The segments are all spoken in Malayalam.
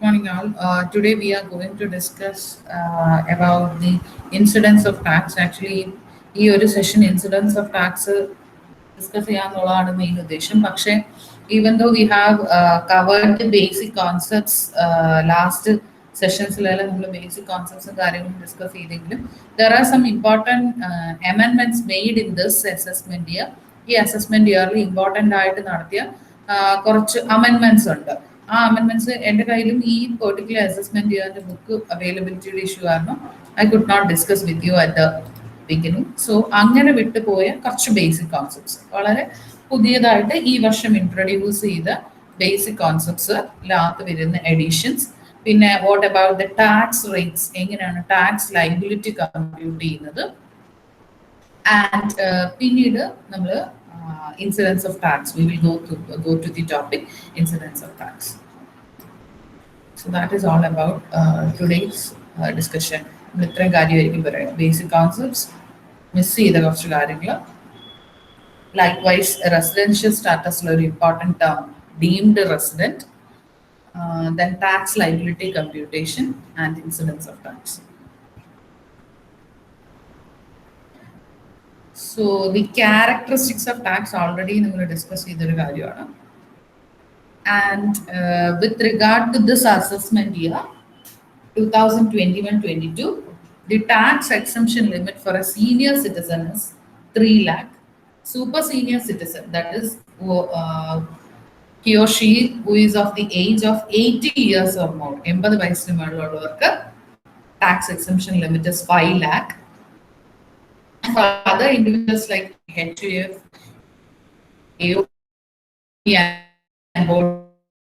Morning all. Today we are going to discuss about the incidence of tax. Actually, ഈ ഒരു session incidence of tax discuss ചെയ്യാന്നുള്ളതാണ് മെയിൻ ഉദ്ദേശം. പക്ഷേ even though we have covered the basic concepts last സെഷൻസിലെല്ലാം നമ്മൾ ബേസിക് കോൺസെപ്റ്റ്സും കാര്യങ്ങളും ഡിസ്കസ് ചെയ്തെങ്കിലും ദർ ആർ സം ഇമ്പോർട്ടൻറ്റ് അമെൻമെന്റ്സ് made in this assessment year. ഈ അസസ്മെന്റ് ഇയറിൽ ഇമ്പോർട്ടൻ്റ് ആയിട്ട് നടത്തിയ കുറച്ച് അമെൻമെന്റ്സ് ഉണ്ട്. ആ അമെൻമെന്റ്സ് എൻ്റെ കയ്യിലും ഈ പെർട്ടിക്കുലർ അസസ്മെന്റ് ഇയറിന്റെ ബുക്ക് അവൈലബിലിറ്റിയുടെ ഇഷ്യൂ കാരണം I could not discuss with you at the beginning. So അങ്ങനെ വിട്ടുപോയ കുറച്ച് ബേസിക് കോൺസെപ്റ്റ്സ് വളരെ പുതിയതായിട്ട് ഈ വർഷം ഇൻട്രൊഡ്യൂസ് ചെയ്ത ബേസിക് കോൺസെപ്റ്റ്സ് ലാത്ത് വരുന്ന എഡിഷൻസ്. പിന്നെ what about the tax rates, എങ്ങനെയാണ് ടാക്സ് ലൈബിലിറ്റി കമ്പ്യൂട്ട് ചെയ്യുന്നത്, ആൻഡ് പിന്നീട് നമ്മൾ incidence of tax. We will go to the topic incidence of tax. So that is all about today's discussion. ഇത്രയും കാര്യമായിരിക്കും പറയാം. ബേസിക് കോൺസെപ്റ്റ്സ് മിസ് ചെയ്ത കുറച്ച് കാര്യങ്ങൾ. ലൈക്ക്വൈസ് റെസിഡൻഷ്യൽ സ്റ്റാറ്റസിൽ ഒരു important term deemed resident, then tax liability computation and incidents of tax. So the characteristics of tax already we discussed either കാര്യമാണ്. And with regard to this assessment year 2021-22, the tax exemption limit for a senior citizen is 3 lakh. Super senior citizen, that is he or she who is of the age of 80 years or more, 80 വയസ്സിന് മേലുള്ളവർക്ക് tax exemption limit is 5 lakh. For other individuals like HUF, AOP, and board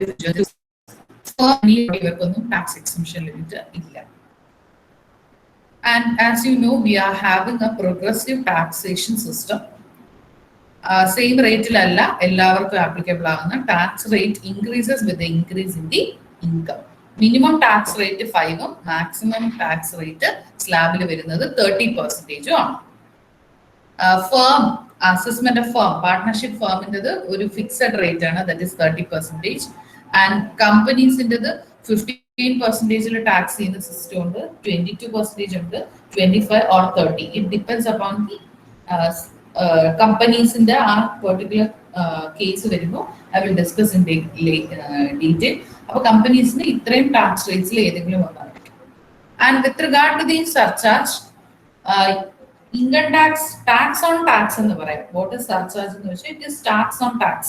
individuals, tax exemption limit illa. And as you know, we are having a progressive taxation system. Same rate alla ellavarkku applicable aaguna tax rate increases with the increase in the income. Minimum tax rate 5 ഉം maximum tax rate slab il varunathu 30% ആണ്. Firm assessment of firm partnership firm into ഒരു ഫിക്സഡ് റേറ്റ് ആണ്, ദാറ്റ് ഇസ് 30%. ആൻഡ് കമ്പനീസിൻ്റെത് 15% ടാക്സ് ചെയ്യുന്ന സിസ്റ്റം ഉണ്ട്, 22% ഉണ്ട്, 25 or 30. It depends upon the കമ്പനീസിന്റെ ആ പെർട്ടിക്കുലർ കേസ് വരുമ്പോൾ I will discuss in detail. അപ്പോൾ കമ്പനീസിന് ഇത്രയും ടാക്സ് റേറ്റ്സിൽ ഏതെങ്കിലും ഒന്നായിരിക്കും. And with regard to the surcharge, income tax on tax എന്ന് പറയാം. What is surcharge എന്ന് വെച്ചാൽ it is tax on tax.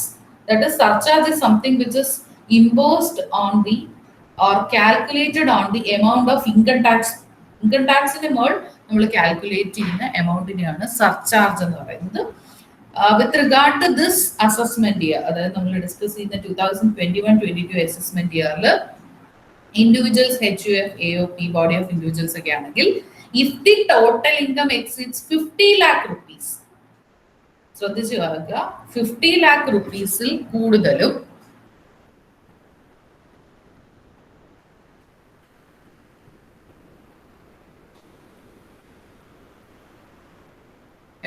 That is, surcharge is something which is imposed on the or calculated on the amount of income tax. Income taxന്റെ മേൽ നമ്മൾ കാൽക്കുലേറ്റ് ചെയ്യുന്ന എമൗണ്ടിനെയാണ് സർചാർജ് എന്ന് പറയുന്നത്. With regard to this assessment year, അതായത് നമ്മൾ ഡിസ്കസ് ചെയ്യുന്ന 2021-22 അസസ്മെന്റ് ഇയറിൽ individuals, HUF, AOP, body of individuals ഒക്കെ ആണെങ്കിൽ if the total income exceeds 50 lakh rupees, ശ്രദ്ധിച്ചു കാണുക, 50 lakh rupeesൽ കൂടുതലും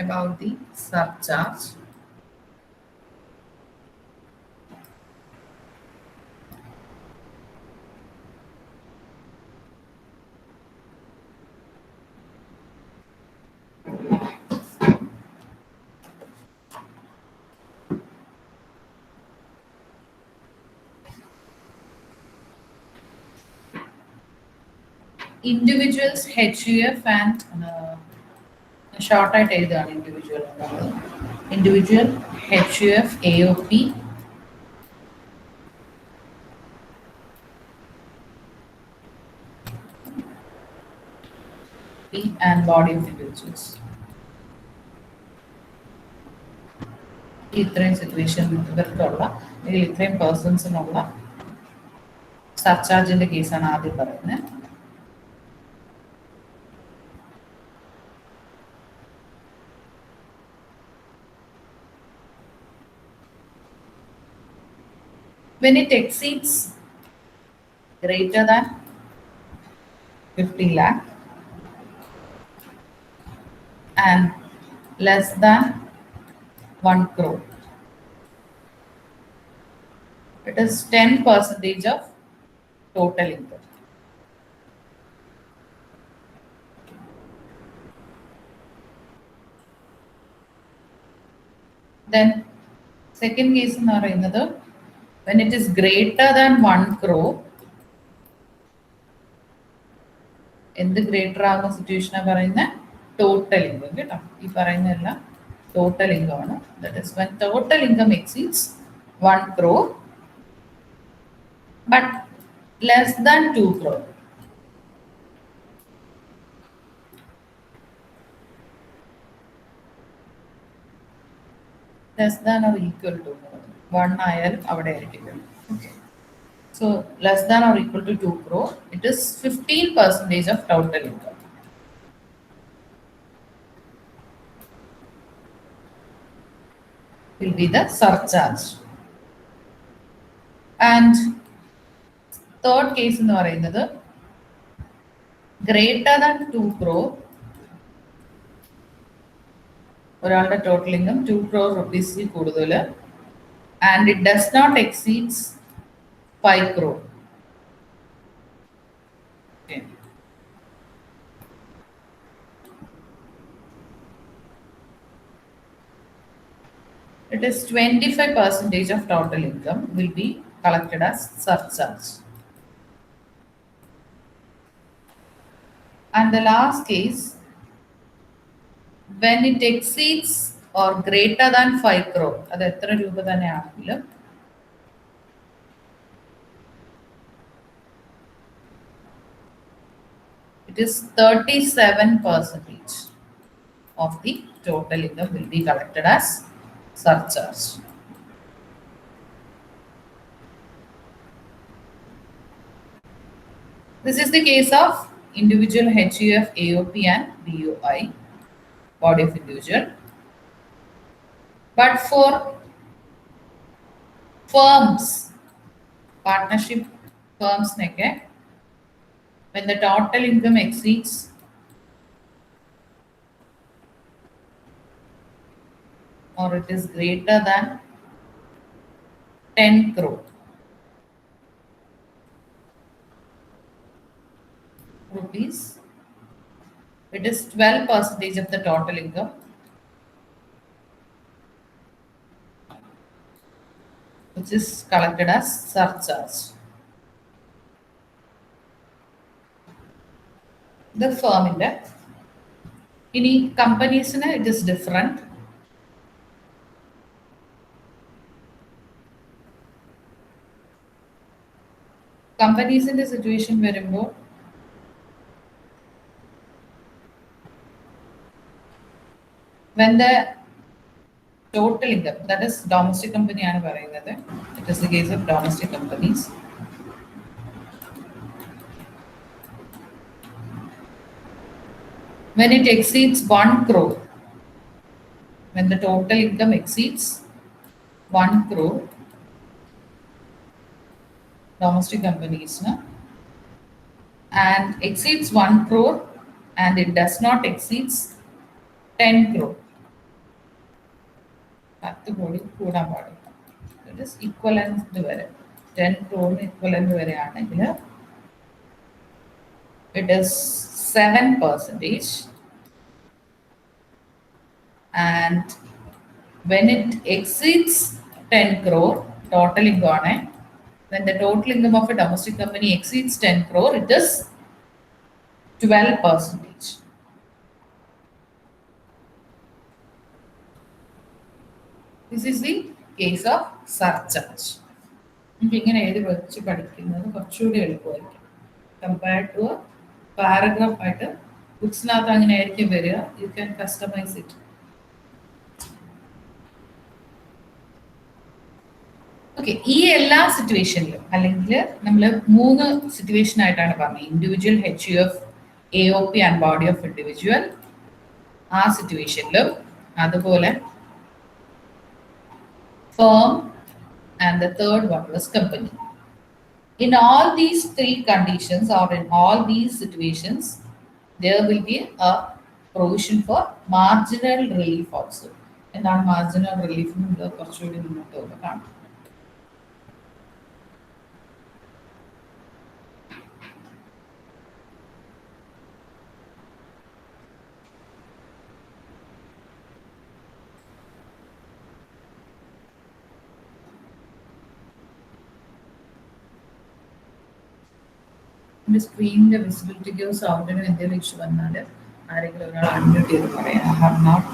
about the surcharge. Individuals, HUF and short ആയിട്ട് എഴുതുകയാണ് individual. Individual, HUF, AOP, and body of individuals. ഇത്രയും സിറ്റുവേഷൻ ഇവർക്കുള്ള അല്ലെങ്കിൽ ഇത്രയും പേഴ്സൺസിനുള്ള സർചാർജിന്റെ കേസാണ് ആദ്യം പറയുന്നത്. When it exceeds greater than 50 lakh and less than 1 crore, it is 10% of total income. Then second case എന്ന് പറയുന്നത് when it is greater than 1 crore, എന്ത് ഗ്രേറ്റർ ആകുന്ന സിറ്റുവേഷനാ പറയുന്നത്? ടോട്ടൽ ഇൻകം കേട്ടോ. ഈ പറയുന്നതല്ല, ടോട്ടൽ ഇൻകം ആണ്. That is when total income exceeds 1 crore but less than 2 crore. Less than or equal to 1 ആയാലും അവിടെ ആയിരിക്കും. Okay. So less than or equal to 2 crore, it is 15% of total income. Will be the surcharge. And third case എന്ന് പറയുന്നത് greater than 2 crore, ഒരാളുടെ ടോട്ടൽ ഇൻകം 2 crore rupees കൂടുതൽ, and it does not exceeds 5 crore. Okay. It is 25% of total income will be collected as surcharge. And the last case, when it exceeds or greater than 5 crore, അത് എത്ര രൂപ തന്നെ ആണെങ്കിലും it is 37% of the total income will be collected as surcharge. This is the case of individual HUF, AOP and BOI, body of individual. But for firms, partnership firms, when the total income exceeds or it is greater than 10 crore rupees, it is 12% of the total income which is collected as surcharge. The firm in that. In companies, it is different. Companies in the situation where when the total income, that is domestic company, it is the case of domestic companies. When it exceeds 1 crore, when the total income exceeds 1 crore, domestic companies, and exceeds 1 crore and it does not exceeds 10 crore. It is equivalent to 10 crore equivalent to it is 7%. And when it exceeds 10 crore total income, when the total income of a domestic company exceeds 10 crore, it is 12%. This is the case of surcharge. Compared to a paragraph item, books you can customize it. Okay, ഈ എല്ലാ സിറ്റുവേഷനിലും അല്ലെങ്കിൽ നമ്മൾ 3 സിറ്റുവേഷൻ ആയിട്ടാണ് പറഞ്ഞത്. Individual HUF, AOP and body of individual, ആ സിറ്റുവേഷനിലും അതുപോലെ firm and the third one was company. In all these 3 conditions or in all these situations, there will be a provision for marginal relief also. And our marginal relief എൻ്റെ സ്ക്രീനിൻ്റെ വിസിബിലിറ്റിക്കോ സൗണ്ടിനോ എന്തെങ്കിലും ഇഷ്യൂ വന്നാൽ ആരെങ്കിലും ഒരാൾ അൺമ്യൂട്ട് ചെയ്ത് പറയാം. I have not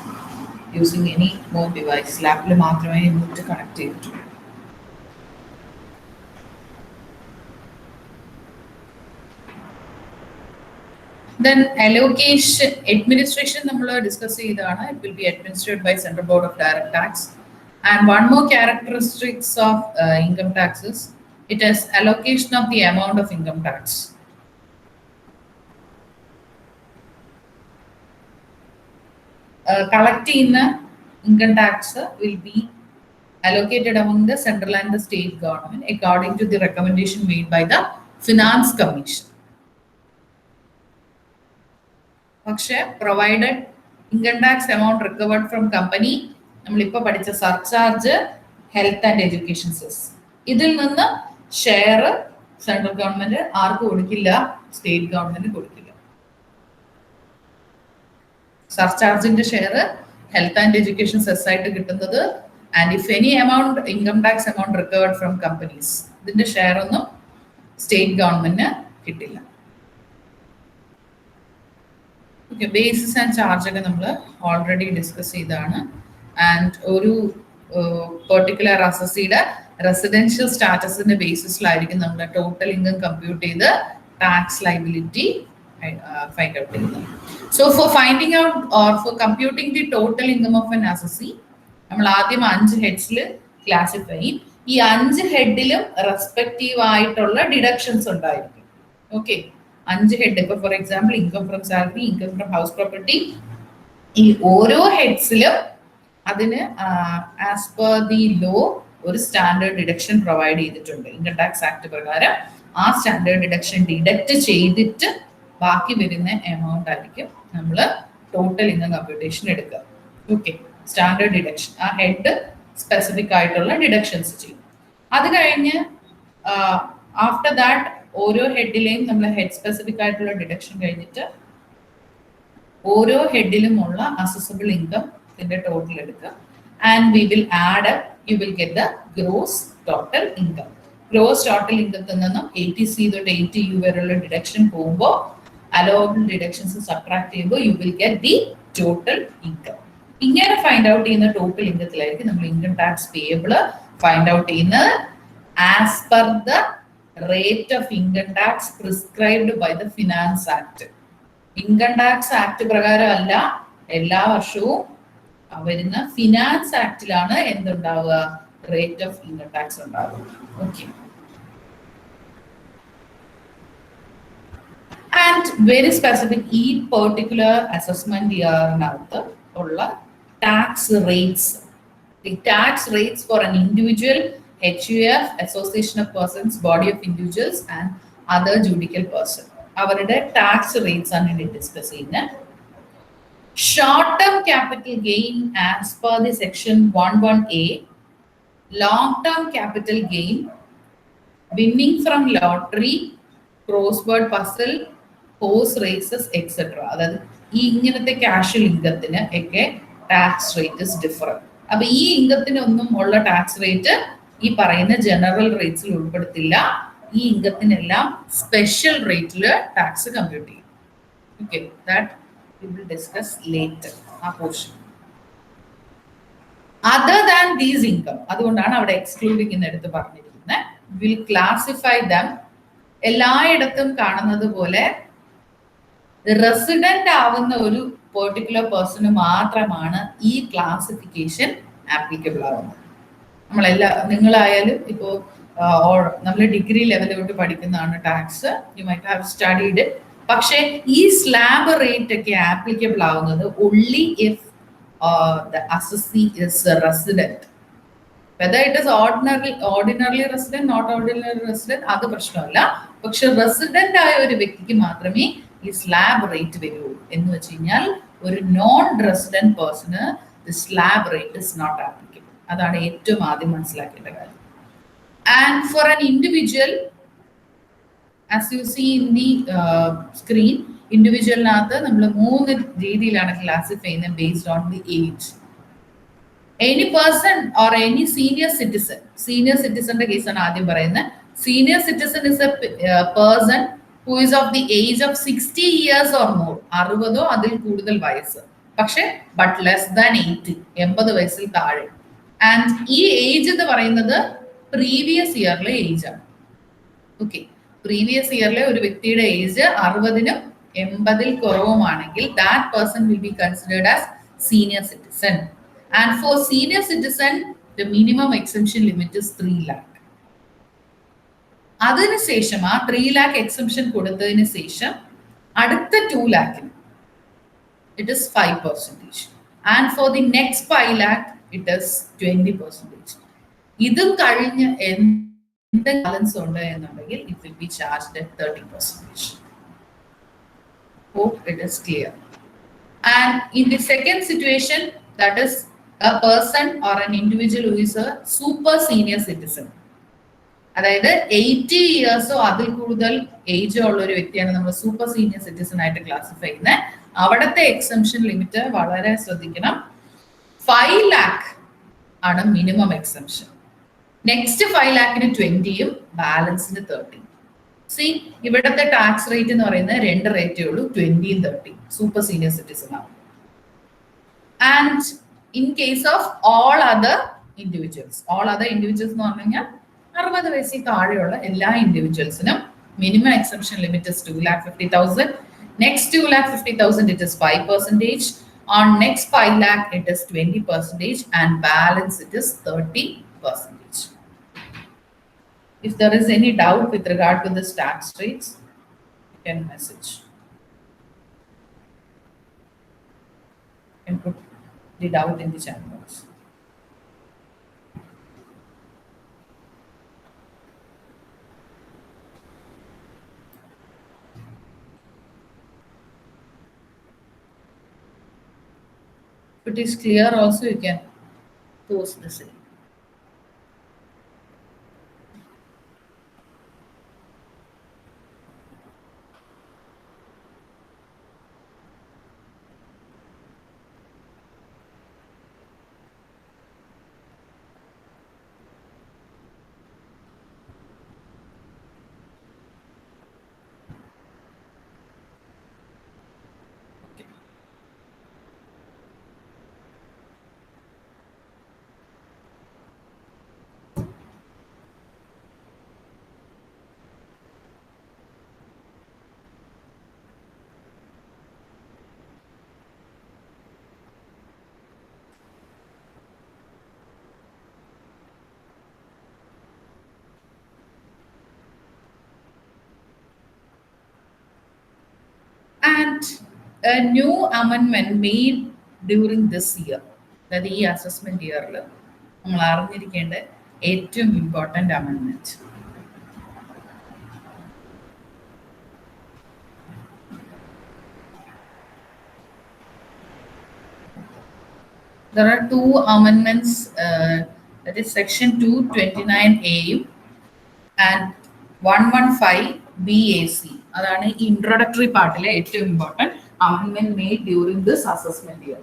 using any more device. ലാപ്പിൽ മാത്രമേ മ്യൂട്ട് കണക്ട് ചെയ്തിട്ടുള്ളൂ. Then allocation, administration നമ്മൾ ഡിസ്കസ് ചെയ്തതാണ്. It will be administered by Central Board of Direct Tax. And one more characteristics of income taxes, it has allocation of the amount of income tax. Collecting the income tax will be allocated among the central and the state government according to the recommendation made by the Finance Commission. പക്ഷേ provided income tax amount recovered from company, നമ്മളിപ്പോൾ പഠിച്ച surcharge, health and education cess, ഇതിൽ നിന്ന് ഷെയർ സെൻട്രൽ ഗവൺമെന്റ് ആർക്ക് കൊടുക്കില്ല? സ്റ്റേറ്റ് ഗവൺമെന്റ് കൊടുക്കില്ല. സർചാർജിന്റെ share health and education cess ആയിട്ട് കിട്ടുന്നത്. And if any amount income tax amount recovered from companies, ഇതിന്റെ ഷെയർ ഒന്നും സ്റ്റേറ്റ് ഗവൺമെന്റിന് കിട്ടില്ല. ഓക്കെ, ബേസിസ് ആൻഡ് ചാർജ് ഒക്കെ നമ്മൾ ഓൾറെഡി ഡിസ്കസ് ചെയ്തതാണ്. ആൻഡ് ഒരു പെർട്ടിക്കുലർ അസസിയുടെ റെസിഡൻഷ്യൽ സ്റ്റാറ്റസിന്റെ ബേസിസിലായിരിക്കും നമ്മൾ ടോട്ടൽ ഇൻകം കമ്പ്യൂട്ട് ചെയ്ത് ടാക്സ് ലൈബിലിറ്റി ഫൈൻഡ് ഔട്ട് ചെയ്യുന്നത്. So for finding out or for computing the total income of an assessee, നമ്മൾ ആദ്യം 5 ഹെഡ്സിൽ ക്ലാസിഫൈ ചെയ്യും. ഈ 5 ഹെഡിലും റെസ്പെക്റ്റീവ് ആയിട്ടുള്ള ഡിഡക്ഷൻസ് ഉണ്ടായിരിക്കും. Okay, 5 head. ഇപ്പൊ for example income from salary, income from house property, ഈ ഓരോ ഹെഡ്സിലും അതിന് ആസ് പെർ ദി ലോ ഒരു സ്റ്റാൻഡേർഡ് ഡിഡക്ഷൻ പ്രൊവൈഡ് ചെയ്തിട്ടുണ്ട്. ഇൻകം ടാക്സ് ആക്ട് പ്രകാരം ആ സ്റ്റാൻഡേർഡ് ഡിഡക്ഷൻ ഡിഡക്ട് ചെയ്തിട്ട് ബാക്കി വരുന്ന എമൗണ്ട് ആയിരിക്കും നമ്മൾ ടോട്ടൽ ഇൻകം കമ്പ്യൂട്ടേഷൻ എടുക്കുക. ഓക്കെ, സ്റ്റാൻഡേർഡ് ഡിഡക്ഷൻ, ആ ഹെഡ് സ്പെസിഫിക് ആയിട്ടുള്ള ഡിഡക്ഷൻസ് ചെയ്യും. അത് കഴിഞ്ഞ് ആഫ്റ്റർ ദാറ്റ് ഓരോ ഹെഡിലെയും നമ്മൾ ഹെഡ് സ്പെസിഫിക് ആയിട്ടുള്ള ഡിഡക്ഷൻ കഴിഞ്ഞിട്ട് ഓരോ ഹെഡിലുമുള്ള അസസബിൾ ഇൻകം ഇതിന്റെ ടോട്ടൽ എടുക്കുക. And we will add up, you will get the gross total income. Gross total ഇൻകത്തിൽ നിന്നും 80C തൊട്ട് 80U വരെയുള്ള ഡിഡക്ഷൻ പോകുമ്പോൾ അലോവബിൾ ഡിഡക്ഷൻസ് സബ്ട്രാക്ട് ചെയ്യുമ്പോൾ you will get the total income. ഇങ്ങനെ ഫൈൻഡ് ഔട്ട് ചെയ്യുന്ന ടോട്ടൽ ഇൻകത്തിലായിരിക്കും നമ്മൾ income tax payable find out ചെയ്യുന്നത് as per the rate of income tax prescribed by the Finance Act. Income tax act പ്രകാരം അല്ല, എല്ലാ വർഷവും വരുന്ന ഫിനാൻസ് ആക്ടിലാണ് എന്തുണ്ടാവുക? റേറ്റ് ഓഫ് ഇൻകം ടാക്സ് ഉണ്ടാവുക. ഓക്കെ, ആൻഡ് വെരി സ്പെസിഫിക്, ഈ പെർട്ടിക്കുലർ അസസ്മെന്റ് ഇയറിനകത്ത് ഉള്ള tax rates, the tax rates for an individual, HUF, Association of Persons, Body of Individuals and other judicial person, അവരുടെ ടാക്സ് റേറ്റ്സ് ആണ് ഇവിടെ ഡിസ്കസ് ചെയ്യുന്നത്. Short term capital gain as per the section 11A, long term capital gain, winning from lottery, cross word puzzle, horse races etcetera, അതായത് ഈ ഇങ്ങനത്തെ ക്യാഷ്വൽ ഇൻകത്തിന് ഒക്കെ ടാക്സ് റേറ്റ് ഇസ് ഡിഫറെന്റ്. അപ്പൊ ഈ ഇൻകത്തിനൊന്നും ഉള്ള ടാക്സ് റേറ്റ് ഈ പറയുന്ന ജനറൽ റേറ്റ്സിൽ ഉൾപ്പെടുത്തില്ല. ഈ ഇൻകത്തിനെല്ലാം സ്പെഷ്യൽ റേറ്റിൽ ടാക്സ് കമ്പ്യൂട്ട് ചെയ്യും. Okay, that we will discuss later, ആ portion. Other than these income, അതുകൊണ്ടാണ് അവിടെ എക്സ്ക്ലൂഡിംഗ് എന്ന് എടുത്ത് പറഞ്ഞിരിക്കുന്നത്. വിൽ ക്ലാസിഫൈ ദം, എല്ലായിടത്തും കാണുന്നത് പോലെ റെസിഡന്റ് ആവുന്ന ഒരു പെർട്ടിക്കുലർ പേഴ്സണ് മാത്രമാണ് ഈ ക്ലാസിഫിക്കേഷൻ ആപ്ലിക്കബിൾ ആവുന്നത്. നിങ്ങളായാലും ഇപ്പോൾ നമ്മൾ ഡിഗ്രി ലെവലിലോട്ട് പഠിക്കുന്നതാണ് tax, you might have studied. പക്ഷേ ഈ സ്ലാബ് റേറ്റ് ഒക്കെ ആപ്ലിക്കബിൾ ആവുന്നത് only if the assessee is a resident. Whether it is ordinarily resident, not ordinarily resident, അത് പ്രശ്നമല്ല. പക്ഷെ റെസിഡന്റ് ആയ ഒരു വ്യക്തിക്ക് മാത്രമേ ഈ സ്ലാബ് റേറ്റ് വരുള്ളൂ. എന്ന് വെച്ച് കഴിഞ്ഞാൽ ഒരു നോൺ റെസിഡന്റ് പേഴ്സണ് the slab rate is not applicable. അതാണ് ഏറ്റവും ആദ്യം മനസ്സിലാക്കേണ്ട കാര്യം. And for an individual, as you see in the screen, ഇൻഡിവിജ്വലിനകത്ത് നമ്മൾ 3 രീതിയിലാണ് ക്ലാസിഫൈ ചെയ്യുന്നത് based on the age. Any person or any senior citizen, senior സിറ്റിസന്റെ കേസാണ് ആദ്യം പറയുന്നത്. Senior citizen is a person who is of the age of 60 years or more, 60 അതിൽ കൂടുതൽ വയസ്സ്, പക്ഷെ ബട്ട് ലെസ് ദാൻ 80, 80 വയസ്സിൽ താഴെ. ആൻഡ് ഈ ഏജ് എന്ന് പറയുന്നത് പ്രീവിയസ് ഇയറിലെ ഏജ് ആണ്. ഓക്കെ, പ്രീവിയസ് ഇയറിലെ ഒരു വ്യക്തിയുടെ age 60-നും 80-ൽ കുറവുമാണെങ്കിൽ that person will be considered as senior citizen. And for senior citizen, the minimum exemption limit is 3 lakh. അതിനുശേഷം ആ 3 lakh എക്സംഷൻ കൊടുത്തതിന് ശേഷം അടുത്ത 2 lakhന് it is 5%. And for the next 5 lakh it is 20%. ഇതും കഴിഞ്ഞ് എന്ത് ബാലൻസ് ഉണ്ട് എന്നുണ്ടെങ്കിൽ it will be charged at 30%. Hope it is clear. And in the second situation, that is a person or an individual who is a super senior citizen, അതായത് 80 ഇയേഴ്സോ അതിൽ കൂടുതൽ ഏജോ ഉള്ള ഒരു വ്യക്തിയാണ് നമ്മൾ സൂപ്പർ സീനിയർ സിറ്റിസൺ ആയിട്ട് ക്ലാസിഫൈ ചെയ്യുന്നത്. അവിടുത്തെ എക്സംഷൻ ലിമിറ്റ് വളരെ ശ്രദ്ധിക്കണം. 5 lakh ആണ് മിനിമം എക്സംഷൻ. നെക്സ്റ്റ് 5 lakhന് 20-യും ബാലൻസിന് 30. സി, ഇവിടുത്തെ ടാക്സ് റേറ്റ് എന്ന് പറയുന്നത് 2 റേറ്റേ ഉള്ളൂ, 20-യും 30. സൂപ്പർ സീനിയർ സിറ്റിസൺ ആണ്. And in case of all other individuals എന്ന് പറഞ്ഞു കഴിഞ്ഞാൽ 60 വയസ്സിൽ താഴെയുള്ള എല്ലാ ഇൻഡിവിജ്വൽസിനും minimum exemption limit is 2,50,000. Next 2,50,000 it is 5%. On next 5 lakh it is 20%, and balance it is 30%. If there is any doubt with regard to this tax rates, you can message. You can put the doubt in the chat box. If it is clear also, you can post the same. And a new amendment made during this year, that ഈ അസസ്മെന്റ് ഇയറിൽ നമ്മൾ അറിഞ്ഞിരിക്കേണ്ട ഏറ്റവും important അമെൻമെന്റ്. There are 2 amendments, that is section 229A and 115BAC. അതാണ് ഇൻട്രോഡക്ടറി പാർട്ടിലെ ഏറ്റവും ഇമ്പോർട്ടൻറ്റ് അമെൻമെന്റ് made during this assessment year.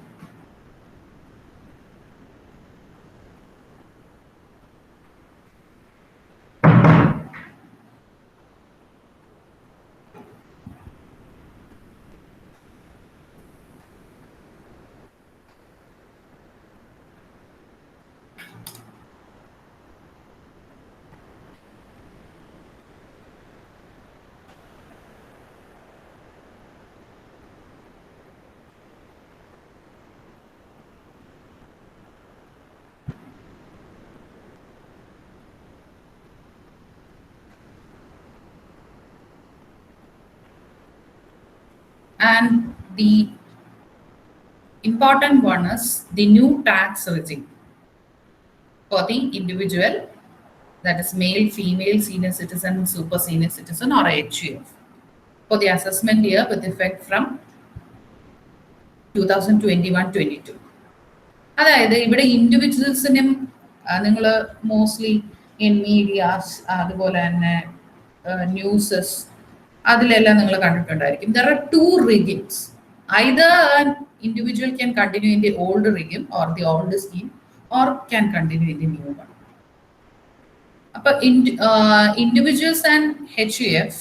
And the important one is the new tax regime for the individual, that is male, female, senior citizen, super senior citizen or HUF, for the assessment year with effect from 2021-22. അതായത് ഇവിടെ ഇൻഡിവിജ്വൽസിനും നിങ്ങൾ മോസ്റ്റ്ലി ഇൻ മീഡിയാസ് അതുപോലെ തന്നെ ന്യൂസസ് അതിലെല്ലാം നിങ്ങൾ കണ്ടിട്ടുണ്ടായിരിക്കും. There are 2 regimes. Either an individual can continue in the old regime or the old scheme, or can continue in the new one. അപ്പോൾ individuals and HUF,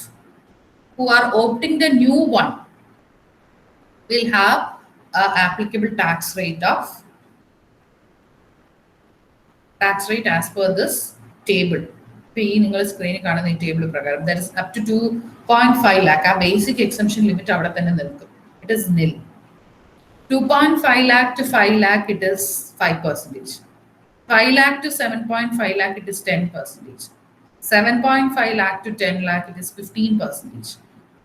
who are opting the new one will have an applicable tax rate as per this table. ഈ നിങ്ങൾ സ്ക്രീനിൽ കാണുന്ന ഈ ടേബിൾ പ്രകാരം that is up to 2.5 lakh. ആ ബേസിക് എക്സംഷൻ ലിമിറ്റ് അവിടെ തന്നെ നിൽക്കും. It is nil. 2.5 lakh to 5 lakh it is 5%. 5 lakh to 7.5 lakh it is 10%. 7.5 lakh to 10 lakh it is 15%.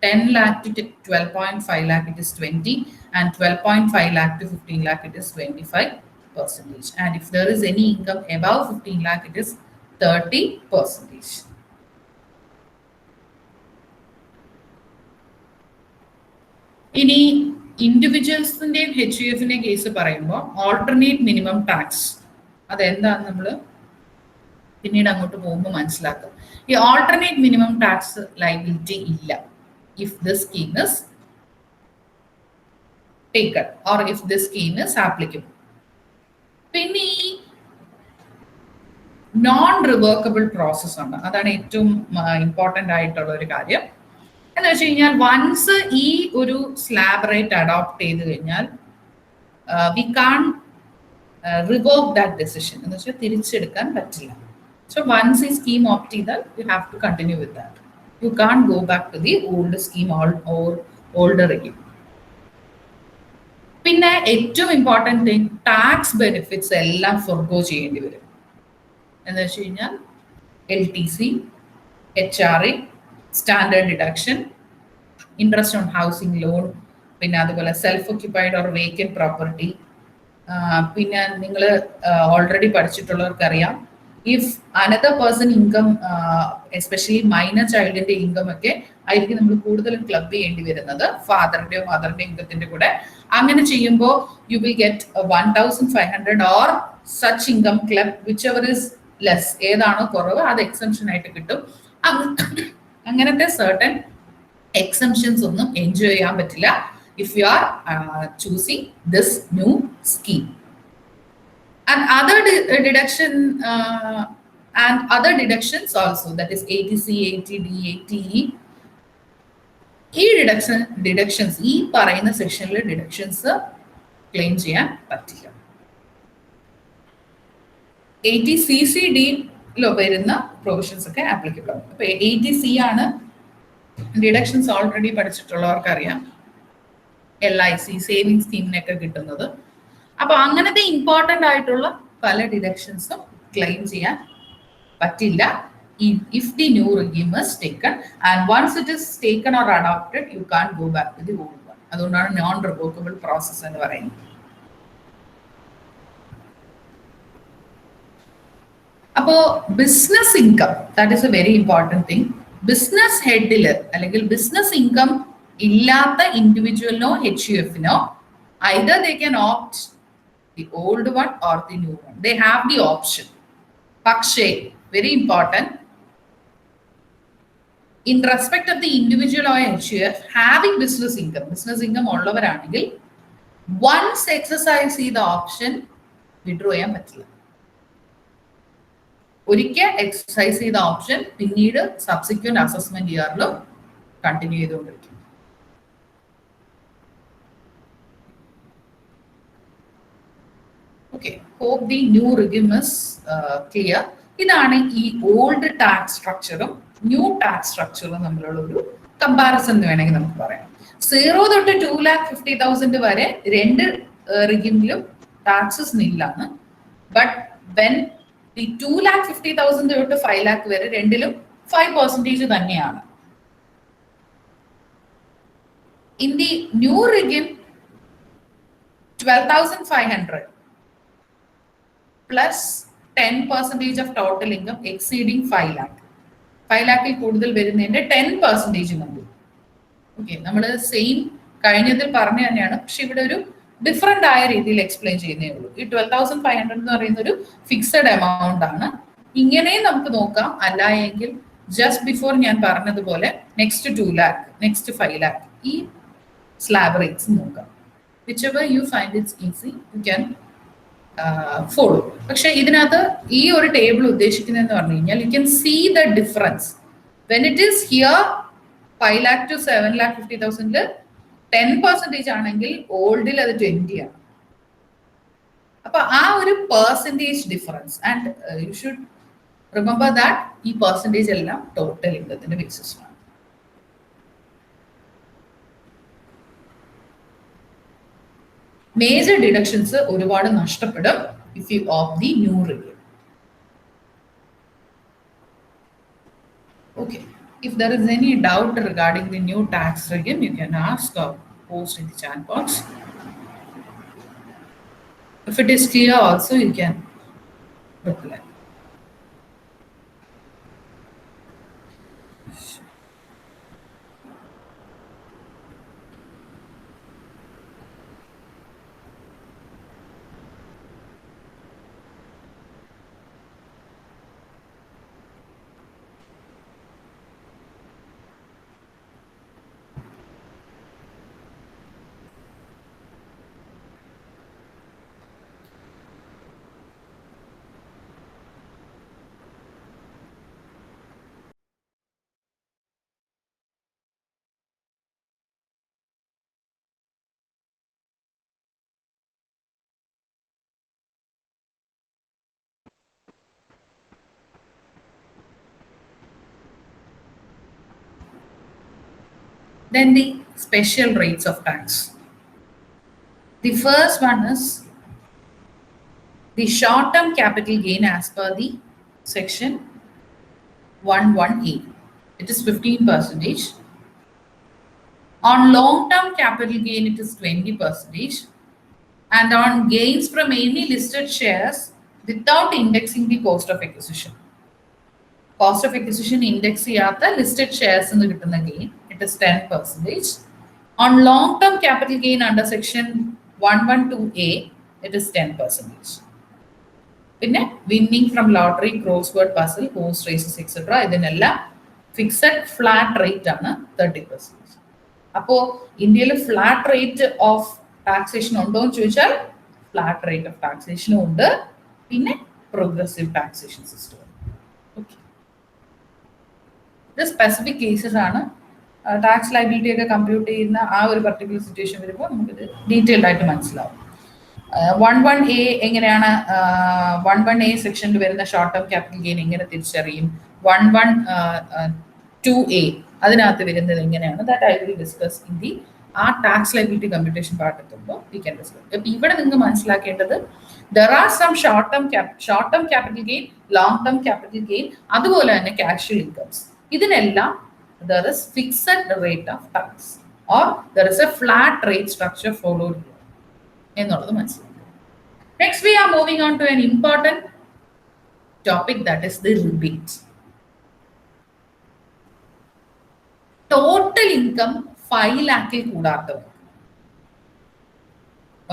10 lakh to 12.5 lakh it is 20, and 12.5 lakh to 15 lakh it is 25%. And if there is any income above 15 lakh it is 30%. ഇനി ഇൻഡിവിജ്വൽസിന്റെയും HUF കേസ് പറയുമ്പോൾ ഓൾട്ടർനേറ്റ് മിനിമം ടാക്സ് അതെന്താന്ന് നമ്മൾ പിന്നീട് അങ്ങോട്ട് പോകുമ്പോൾ മനസ്സിലാക്കും. ഈ ഓൾട്ടർനേറ്റ് മിനിമം ടാക്സ് ലയബിലിറ്റി ഇല്ല if the scheme is taken or if the scheme is applicable. പിന്നെ ഈ നോൺ റിവർക്കബിൾ പ്രോസസ് ആണ്, അതാണ് ഏറ്റവും ഇമ്പോർട്ടൻ്റ് ആയിട്ടുള്ള ഒരു കാര്യം. എന്ന് വെച്ച് കഴിഞ്ഞാൽ വൺസ് ഈ ഒരു സ്ലാബ് റേറ്റ് അഡോപ്റ്റ് ചെയ്ത് കഴിഞ്ഞാൽ we can revoke that decision, എന്ന് വെച്ചാൽ തിരിച്ചെടുക്കാൻ പറ്റില്ല. സോ വൺസ് ഈ സ്കീം ഓപ്റ്റ് ചെയ്താൽ you have to continue with that. You can't go back to the old scheme or older regime. പിന്നെ ഏറ്റവും ഇമ്പോർട്ടൻറ്റ് തിങ്, ടാക്സ് ബെനിഫിറ്റ്സ് എല്ലാം ഫോർഗോ ചെയ്യേണ്ടി വരും. എന്ന് വെച്ച് കഴിഞ്ഞാൽ LTC, HRA, standard deduction, interest on housing loan, പിന്നെ അതുപോലെ self occupied or vacant property. പിന്നെ നിങ്ങൾ ഓൾറെഡി പഠിച്ചിട്ടുള്ളവർക്കറിയാം, if another person income, especially minor childന്റെ ഇൻകം ഒക്കെ ആയിരിക്കും നമ്മൾ കൂടുതലും ക്ലബ് ചെയ്യേണ്ടി വരുന്നത് ഫാദറിന്റെയോ മദറിന്റെയോ ഇൻകത്തിന്റെ കൂടെ. അങ്ങനെ ചെയ്യുമ്പോൾ you will get 1,500 or such income club, which ever is less, ഏതാണോ കുറവ് അത് എക്സംഷൻ ആയിട്ട് കിട്ടും. അങ്ങനത്തെ സർട്ടൻ എക്സംഷൻസ് ഒന്നും എൻജോയ് ചെയ്യാൻ പറ്റില്ല if you are choosing this new scheme. And other deductions also, that is ATC, ATD, ATE. ഈ ഡിഡക്ഷൻസ് ഈ പറയുന്ന സെക്ഷനിലെ ഡിഡക്ഷൻസ് ക്ലെയിം ചെയ്യാൻ പറ്റില്ല. ATCCDയിലോ വരുന്ന പ്രൊവിഷൻസ് ഒക്കെ ആപ്ലിക്കബിൾ ആണ്. അപ്പൊ ATC ആണ് ഡിഡക്ഷൻസ് ഓൾറെഡി പഠിച്ചിട്ടുള്ളവർക്കറിയാം, LIC സേവിങ് സ്കീമിനൊക്കെ കിട്ടുന്നത്. അപ്പൊ അങ്ങനത്തെ ഇമ്പോർട്ടൻ്റ് ആയിട്ടുള്ള പല ഡിഡക്ഷൻസും ക്ലെയിം ചെയ്യാൻ പറ്റില്ല if the new regime is taken, and once it is taken or adopted you can't go back to the old one. അതുകൊണ്ടാണ് നോൺ റിവോക്കബിൾ പ്രോസസ് എന്ന് പറയുന്നത്. അപ്പോ business income, that is a very important thing. Business ഹെഡില് അല്ലെങ്കിൽ ബിസിനസ് ഇൻകം ഇല്ലാത്ത ഇൻഡിവിജ്വലിനോ HUF-നോ either they can opt the old one or the new one. They have the option. പക്ഷേ very important, in respect of the individual or HUF having business income ഉള്ളവരാണെങ്കിൽ once exercise ചെയ്ത ഓപ്ഷൻ വിഡ്രോ ചെയ്യാൻ പറ്റില്ല. ഒരിക്കൽ എക്സസൈസ് ചെയ്ത ഓപ്ഷൻ പിന്നീട് സബ്സിക്വന്റ് അസസ്മെന്റ് ഇയറിലും കണ്ടിന്യൂ ചെയ്തുകൊണ്ടിരിക്കും. Okay, hope the new regime is clear. ഇതാണ് ഈ ഓൾഡ് ടാക്സ് സ്ട്രക്ചറും ന്യൂ ടാക്സ് സ്ട്രക്ചറും തമ്മിലുള്ള ഒരു കമ്പാരിസൺ എന്ന് വേണമെങ്കിൽ നമുക്ക് പറയാം. 0 തൊട്ട് 2,50,000 വരെ രണ്ട് റിഗിമിലും ടാക്സസ് നില്ലാണ്. ബട്ട് വെൻ ദി 2,50,000 തൊട്ട് 5 lakh വരെ രണ്ടിലും 5% തന്നെയാണ്. In the new regime 12,500 plus 10% of total income exceeding 5 lakh. 5 lakh കൂടുതൽ വരുന്നതിന്റെ 10% മതി. ഓക്കെ, നമ്മൾ സെയിം കഴിഞ്ഞതിൽ പറഞ്ഞു തന്നെയാണ്, പക്ഷെ ഇവിടെ ഒരു ഡിഫറെന്റ് ആയ രീതിയിൽ എക്സ്പ്ലെയിൻ ചെയ്യുന്നേ ഉള്ളൂ. ഈ 12,500 എന്ന് പറയുന്ന ഒരു ഫിക്സഡ് എമൗണ്ട് ആണ്. ഇങ്ങനെയും നമുക്ക് നോക്കാം, അല്ല എങ്കിൽ ജസ്റ്റ് ബിഫോർ ഞാൻ പറഞ്ഞതുപോലെ നെക്സ്റ്റ് 2 lakh, നെക്സ്റ്റ് 5 lakh ഈ സ്ലാബ് റേറ്റ്സ് നോക്കാം. Whichever you find it's easy you can follow. പക്ഷെ ഇതിനകത്ത് ഈ ഒരു ടേബിൾ ഉദ്ദേശിക്കുന്നതെന്ന് പറഞ്ഞു കഴിഞ്ഞാൽ you can see the difference when it is here 5 lakh to 7 lakh 50,000 10% ആണെങ്കിൽ ഓൾഡിൽ അത് 20 ആണ്. അപ്പൊ ആ ഒരു percentage difference and you should remember that ഈ പെർസെൻറ്റേജ് എല്ലാം ടോട്ടൽ ഇൻകത്തിന്റെ ബേസിസിലാണ്. മേജർ ഡിഡക്ഷൻസ് ഒരുപാട് നഷ്ടപ്പെടും if you of the new review. Okay, if there is any doubt regarding the new tax regime, you can ask or post in the chat box. If it is clear also, you can reply. Then the special rates of tax. The first one is the short-term capital gain as per the section 11A. It is 15%. On long-term capital gain, it is 20%. And on gains from any listed shares without indexing the cost of acquisition. Cost of acquisition index ചെയ്യാത്ത listed shares എന്ന് കിട്ടുന്ന gain, it is 10%. On long-term capital gain under section 112A, it is 10%. പിന്നെ winning from lottery, crossword puzzle, horse races, etc. ഇതിനെല്ലാം ഫിക്സഡ് ഫ്ലാറ്റ് റേറ്റ് ആണ് 30%. അപ്പോൾ ഇന്ത്യയിൽ ഫ്ലാറ്റ് റേറ്റ് ഓഫ് ടാക്സേഷൻ ഉണ്ടോ എന്ന് ചോദിച്ചാൽ ഫ്ലാറ്റ് റേറ്റ് ഓഫ് ടാക്സേഷനും ഉണ്ട്, പിന്നെ പ്രോഗ്രസീവ് ടാക്സേഷൻ സിസ്റ്റം. ഓക്കെ, ഇത് സ്പെസിഫിക് കേസസ് ആണ്. ടാക്സ് ലയബിലിറ്റി ഒക്കെ കമ്പ്യൂട്ട് ചെയ്യുന്ന ആ ഒരു പർട്ടിക്കുലർ സിറ്റുവേഷൻ വരുമ്പോൾ നമുക്കിത് ഡീറ്റെയിൽഡ് ആയിട്ട് മനസ്സിലാവും. 11A എങ്ങനെയാണ് 11A സെക്ഷനിൽ വരുന്ന ഷോർട്ട് ടേം ക്യാപിറ്റൽ ഗെയിൻ എങ്ങനെ തിരിച്ചറിയും, 112A അതിനകത്ത് വരുന്നത് എങ്ങനെയാണ്, that I will discuss in the ആ ടാക്സ് ലയബിലിറ്റി കമ്പ്യൂട്ടേഷൻ പാർട്ട് എത്തുമ്പോൾ വി ക്യാൻ ഡിസ്കസ്. അപ്പൊ ഇവിടെ നിങ്ങൾക്ക് മനസ്സിലാക്കേണ്ടത് there are some short term capital gain, long term capital gain, അതുപോലെ തന്നെ കാഷ്വൽ ഇൻകംസ്. ഇതിനെല്ലാം there is fixed rate of tax or there is a flat rate structure followed എന്നുള്ളത് മനസ്സിലാക്കുക. Next we are moving on to an important topic, that is the rebate. Total income 5 lakhൽ കൂടാത്തവർ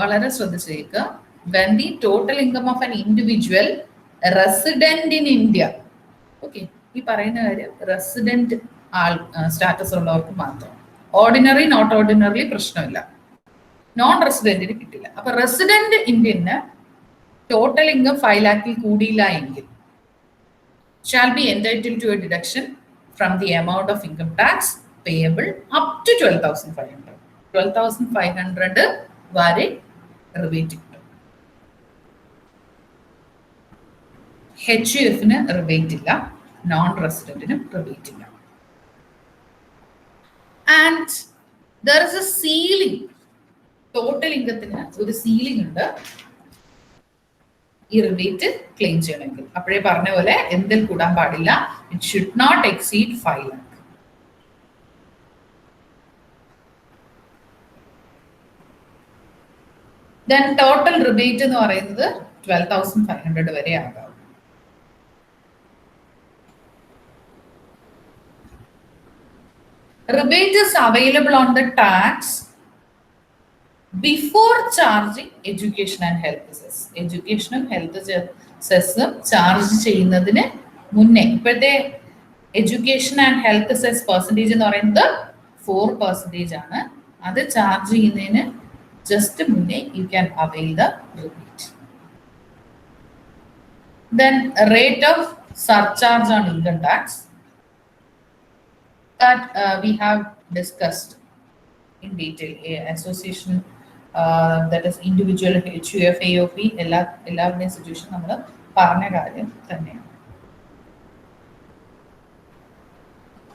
വളരെ ശ്രദ്ധിച്ചേക്കുക. when the total income of an individual resident in India, okay, ഈ പറയുന്ന കാര്യം റെസിഡന്റ് സ്റ്റാറ്റസ് ഉള്ളവർക്ക് മാത്രം, ഓർഡിനറി നോട്ട് ഓർഡിനറി പ്രശ്നമില്ല, നോൺ റെസിഡന്റിന് കിട്ടില്ല. അപ്പൊ റെസിഡന്റ് ഇന്ത്യന് ടോട്ടൽ ഇൻകം 5 lakhൽ കൂടിയില്ല എങ്കിൽ shall be entitled to a deduction from the amount of income tax payable up to 12,500. 12,500 വരെ റിബേറ്റ് കിട്ടും. HUF-ന് റിബേറ്റ് ഇല്ല, നോൺ റെസിഡന്റിനും റിബേറ്റ് ഇല്ല. And there is a ceiling. Total ഇൻകത്തിന് ഒരു സീലിംഗ് ഉണ്ട് ഈ റിബേറ്റ് ക്ലെയിം ചെയ്യണമെങ്കിൽ. അപ്പോഴേ പറഞ്ഞ പോലെ എന്തിൽ കൂടാൻ പാടില്ല, it should not exceed 5 lakh. Then total rebate എന്ന് പറയുന്നത് 12,500 വരെ ആകാം. Rebate is available on the tax before charging education and health cess. എഡ്യൂക്കേഷനും ഹെൽത്ത് സെസ്സും ചാർജ് ചെയ്യുന്നതിന് മുന്നേ, ഇപ്പോഴത്തെ education and health cess percentage എന്ന് പറയുന്നത് 4% ആണ്. അത് ചാർജ് ചെയ്യുന്നതിന് ജസ്റ്റ് മുന്നേ you can avail the rebate. Then rate of surcharge ആണ് income tax that we have discussed in detail. Association, that is individual HUF, AOP, എല്ലാവരുടെയും സിറ്റുവേഷൻ നമ്മൾ പറഞ്ഞ കാര്യം തന്നെയാണ്.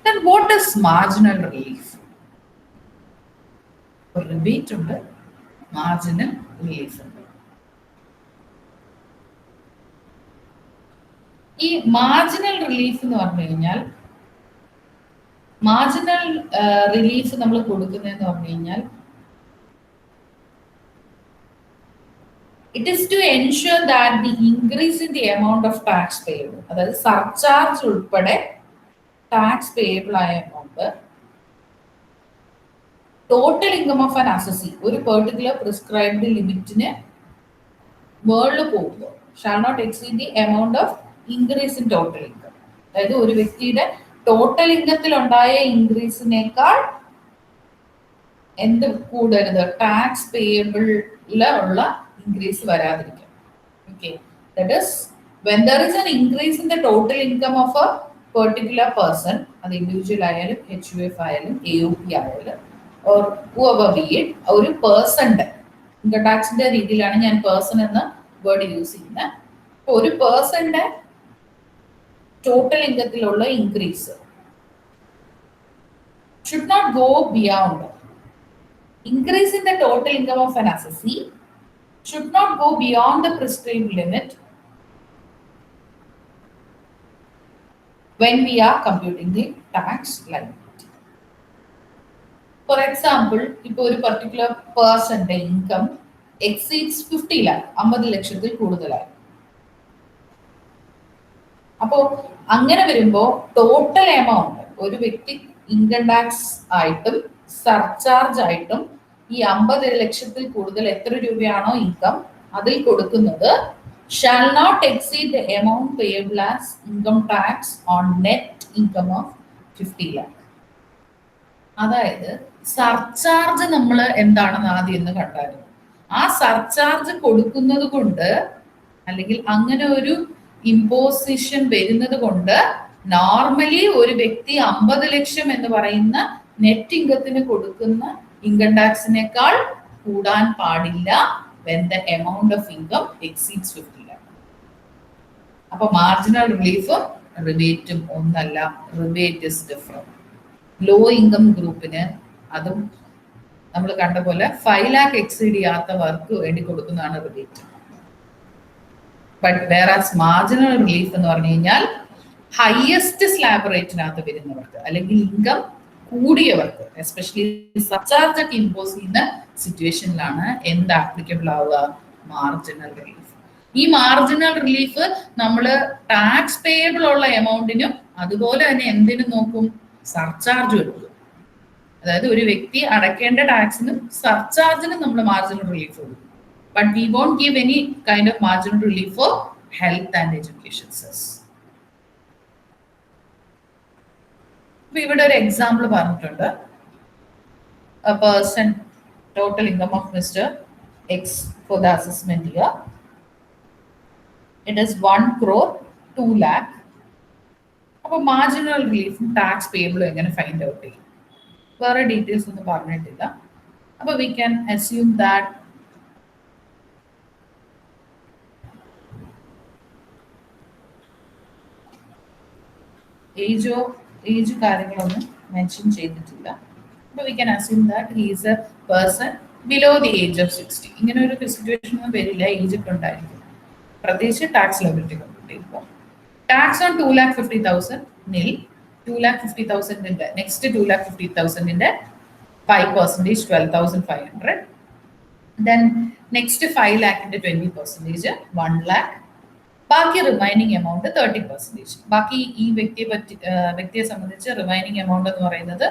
Then what is marginal relief? Rebate ഉണ്ട്, മാർജിനൽ റിലീഫ് ഉണ്ട്. ഈ മാർജിനൽ റിലീഫ് എന്ന് പറഞ്ഞു കഴിഞ്ഞാൽ, മാർജിനൽ റിലീഫ് നമ്മൾ കൊടുക്കുന്നതെന്ന് പറഞ്ഞു കഴിഞ്ഞാൽ, it is to ensure that the increase in the amount of tax payable, അതായത് സർചാർജ് ഉൾപ്പെടെ ടാക്സ് പേയബിൾ ആയ amount total income of an assessee ഒരു പെർട്ടിക്കുലർ പ്രിസ്ക്രൈബ്ഡ് ലിമിറ്റിന് മുകളിൽ പോകുമ്പോൾ shall not exceed the amount of increase in total income. അതായത് ഒരു വ്യക്തിയുടെ ടോട്ടൽ ഇൻകത്തിൽ ഉണ്ടായ ഇൻക്രീസിനേക്കാൾ എന്ത് കൂടരുത്, ടാക്സ് പേയബിളില് ഉള്ള ഇൻക്രീസ് വരാതിരിക്കും. Okay, that is when there is an increase in the total income of a particular person, അത് ഇൻഡിവിജ്വൽ ആയാലും HUF ആയാലും AOP ആയാലും or whoever be it, ഒരു പേഴ്സന്റെ ഇൻകം ടാക്സിന്റെ രീതിയിലാണ് ഞാൻ പേഴ്സൺ എന്ന വേർഡ് യൂസ് ചെയ്യുന്നത്. ഒരു പേഴ്സന്റെ ടോട്ടൽ ഇൻകത്തിലുള്ള increase should not go beyond. Increase in the total income of an assessee should not go beyond the prescribed limit when we are computing the tax liability. For example, ഇപ്പോൾ ഒരു പർട്ടിക്കുലർ പേഴ്സന്റെ ഇൻകം എക്സീഡ്സ് 50 lakh, 50 ലക്ഷത്തിൽ കൂടുതലായി. അപ്പോൾ അങ്ങനെ വരുമ്പോൾ ടോട്ടൽ എമൗണ്ട് ഒരു വ്യക്തി ഇൻകം ടാക്സ് ആയിട്ടും സർചാർജ് ആയിട്ടും ഈ 50 ലക്ഷത്തിൽ കൂടുതൽ എത്ര രൂപയാണോ ഇൻകം അതിൽ കൊടുക്കുന്നത് shall not exceed the amount payable as income tax on net income of 50 lakh. അതായത് സർചാർജ് നമ്മൾ എന്താണെന്ന് ആദ്യം എന്ന് കണ്ടായിരുന്നു. ആ സർചാർജ് കൊടുക്കുന്നത് കൊണ്ട് അല്ലെങ്കിൽ അങ്ങനെ ഒരു ഇമ്പോസിഷൻ വരുന്നത് കൊണ്ട് നോർമലി ഒരു വ്യക്തി 50 ലക്ഷം എന്ന് പറയുന്ന നെറ്റ് ഇൻകത്തിന് കൊടുക്കുന്ന ഇൻകം ടാക്സിനേക്കാൾ കൂടാൻ പാടില്ല when the amount of income exceeds 50 lakh. അപ്പോൾ മാർജിനൽ റിലീഫും റിബേറ്റും ഒന്നല്ല, rebate is different. Low income ഗ്രൂപ്പിന് അതും നമ്മൾ കണ്ട പോലെ 5 lakh എക്സീഡ് ചെയ്യാത്തവർക്ക് വേണ്ടി കൊടുക്കുന്നതാണ് റിബേറ്റ്. ബട്ട് വേറാസ് മാർജിനൽ റിലീഫ് എന്ന് പറഞ്ഞു കഴിഞ്ഞാൽ ഹയസ്റ്റ് സ്ലാബ് റേറ്റിനകത്ത് വരുന്നവർക്ക് അല്ലെങ്കിൽ ഇൻകം കൂടിയവർക്ക്, എസ്പെഷ്യലി സർചാർജ് ഒക്കെ ഇമ്പോസ് ചെയ്യുന്ന സിറ്റുവേഷനിലാണ് എന്ത് ആപ്ലിക്കബിൾ ആവുക, മാർജിനൽ റിലീഫ്. ഈ മാർജിനൽ റിലീഫ് നമ്മൾ ടാക്സ് പേയബിൾ ഉള്ള എമൗണ്ടിനും അതുപോലെ തന്നെ എന്തിനും നോക്കും, സർചാർജും എടുക്കും. അതായത് ഒരു വ്യക്തി അടയ്ക്കേണ്ട ടാക്സിനും സർചാർജിനും നമ്മൾ മാർജിനൽ റിലീഫ് കൊടുക്കും. But we won't give any kind of marginal relief for health and education cess. ഇവിടെ ഒരു എക്സാമ്പിൾ പറഞ്ഞിട്ടുണ്ട്. A person total income of Mr. X for the assessment year, it is 1 crore 2 lakh. അപ്പോൾ മാർജിനൽ റിലീഫും ടാക്സ് പേയബിളും എങ്ങനെ ഫൈൻഡ് ഔട്ട് ചെയ്യും? വേറെ ഡീറ്റെയിൽസ് ഒന്നും പറഞ്ഞിട്ടില്ല. അപ്പോൾ we can assume that age കാര്യങ്ങളൊന്നും മെൻഷൻ ചെയ്തിട്ടില്ല. അപ്പോൾ we can assume that he is A person below the age of 60. ഇങ്ങനെ ഒരു സിറ്റുവേഷൻ ഒന്നും വരില്ല, ഏജ് ഒക്കെ ഉണ്ടായിരിക്കും. പ്രത്യേകിച്ച് ടാക്സ് ലയബിലിറ്റി കമ്പ്യൂട്ട് ചെയ്യുമ്പോൾ ടാക്സ് ഓൺ 2,50,000 നിൽ 2,50,000 next 2,50,000 5% 12,500. Then next 5 lakh 20% 1 lakh. ബാക്കി റിമൈനിങ് എമൗണ്ട് 30%. ബാക്കി ഈ വ്യക്തിയെ സംബന്ധിച്ച് റിമൈനിങ് എമൗണ്ട് എന്ന് പറയുന്നത്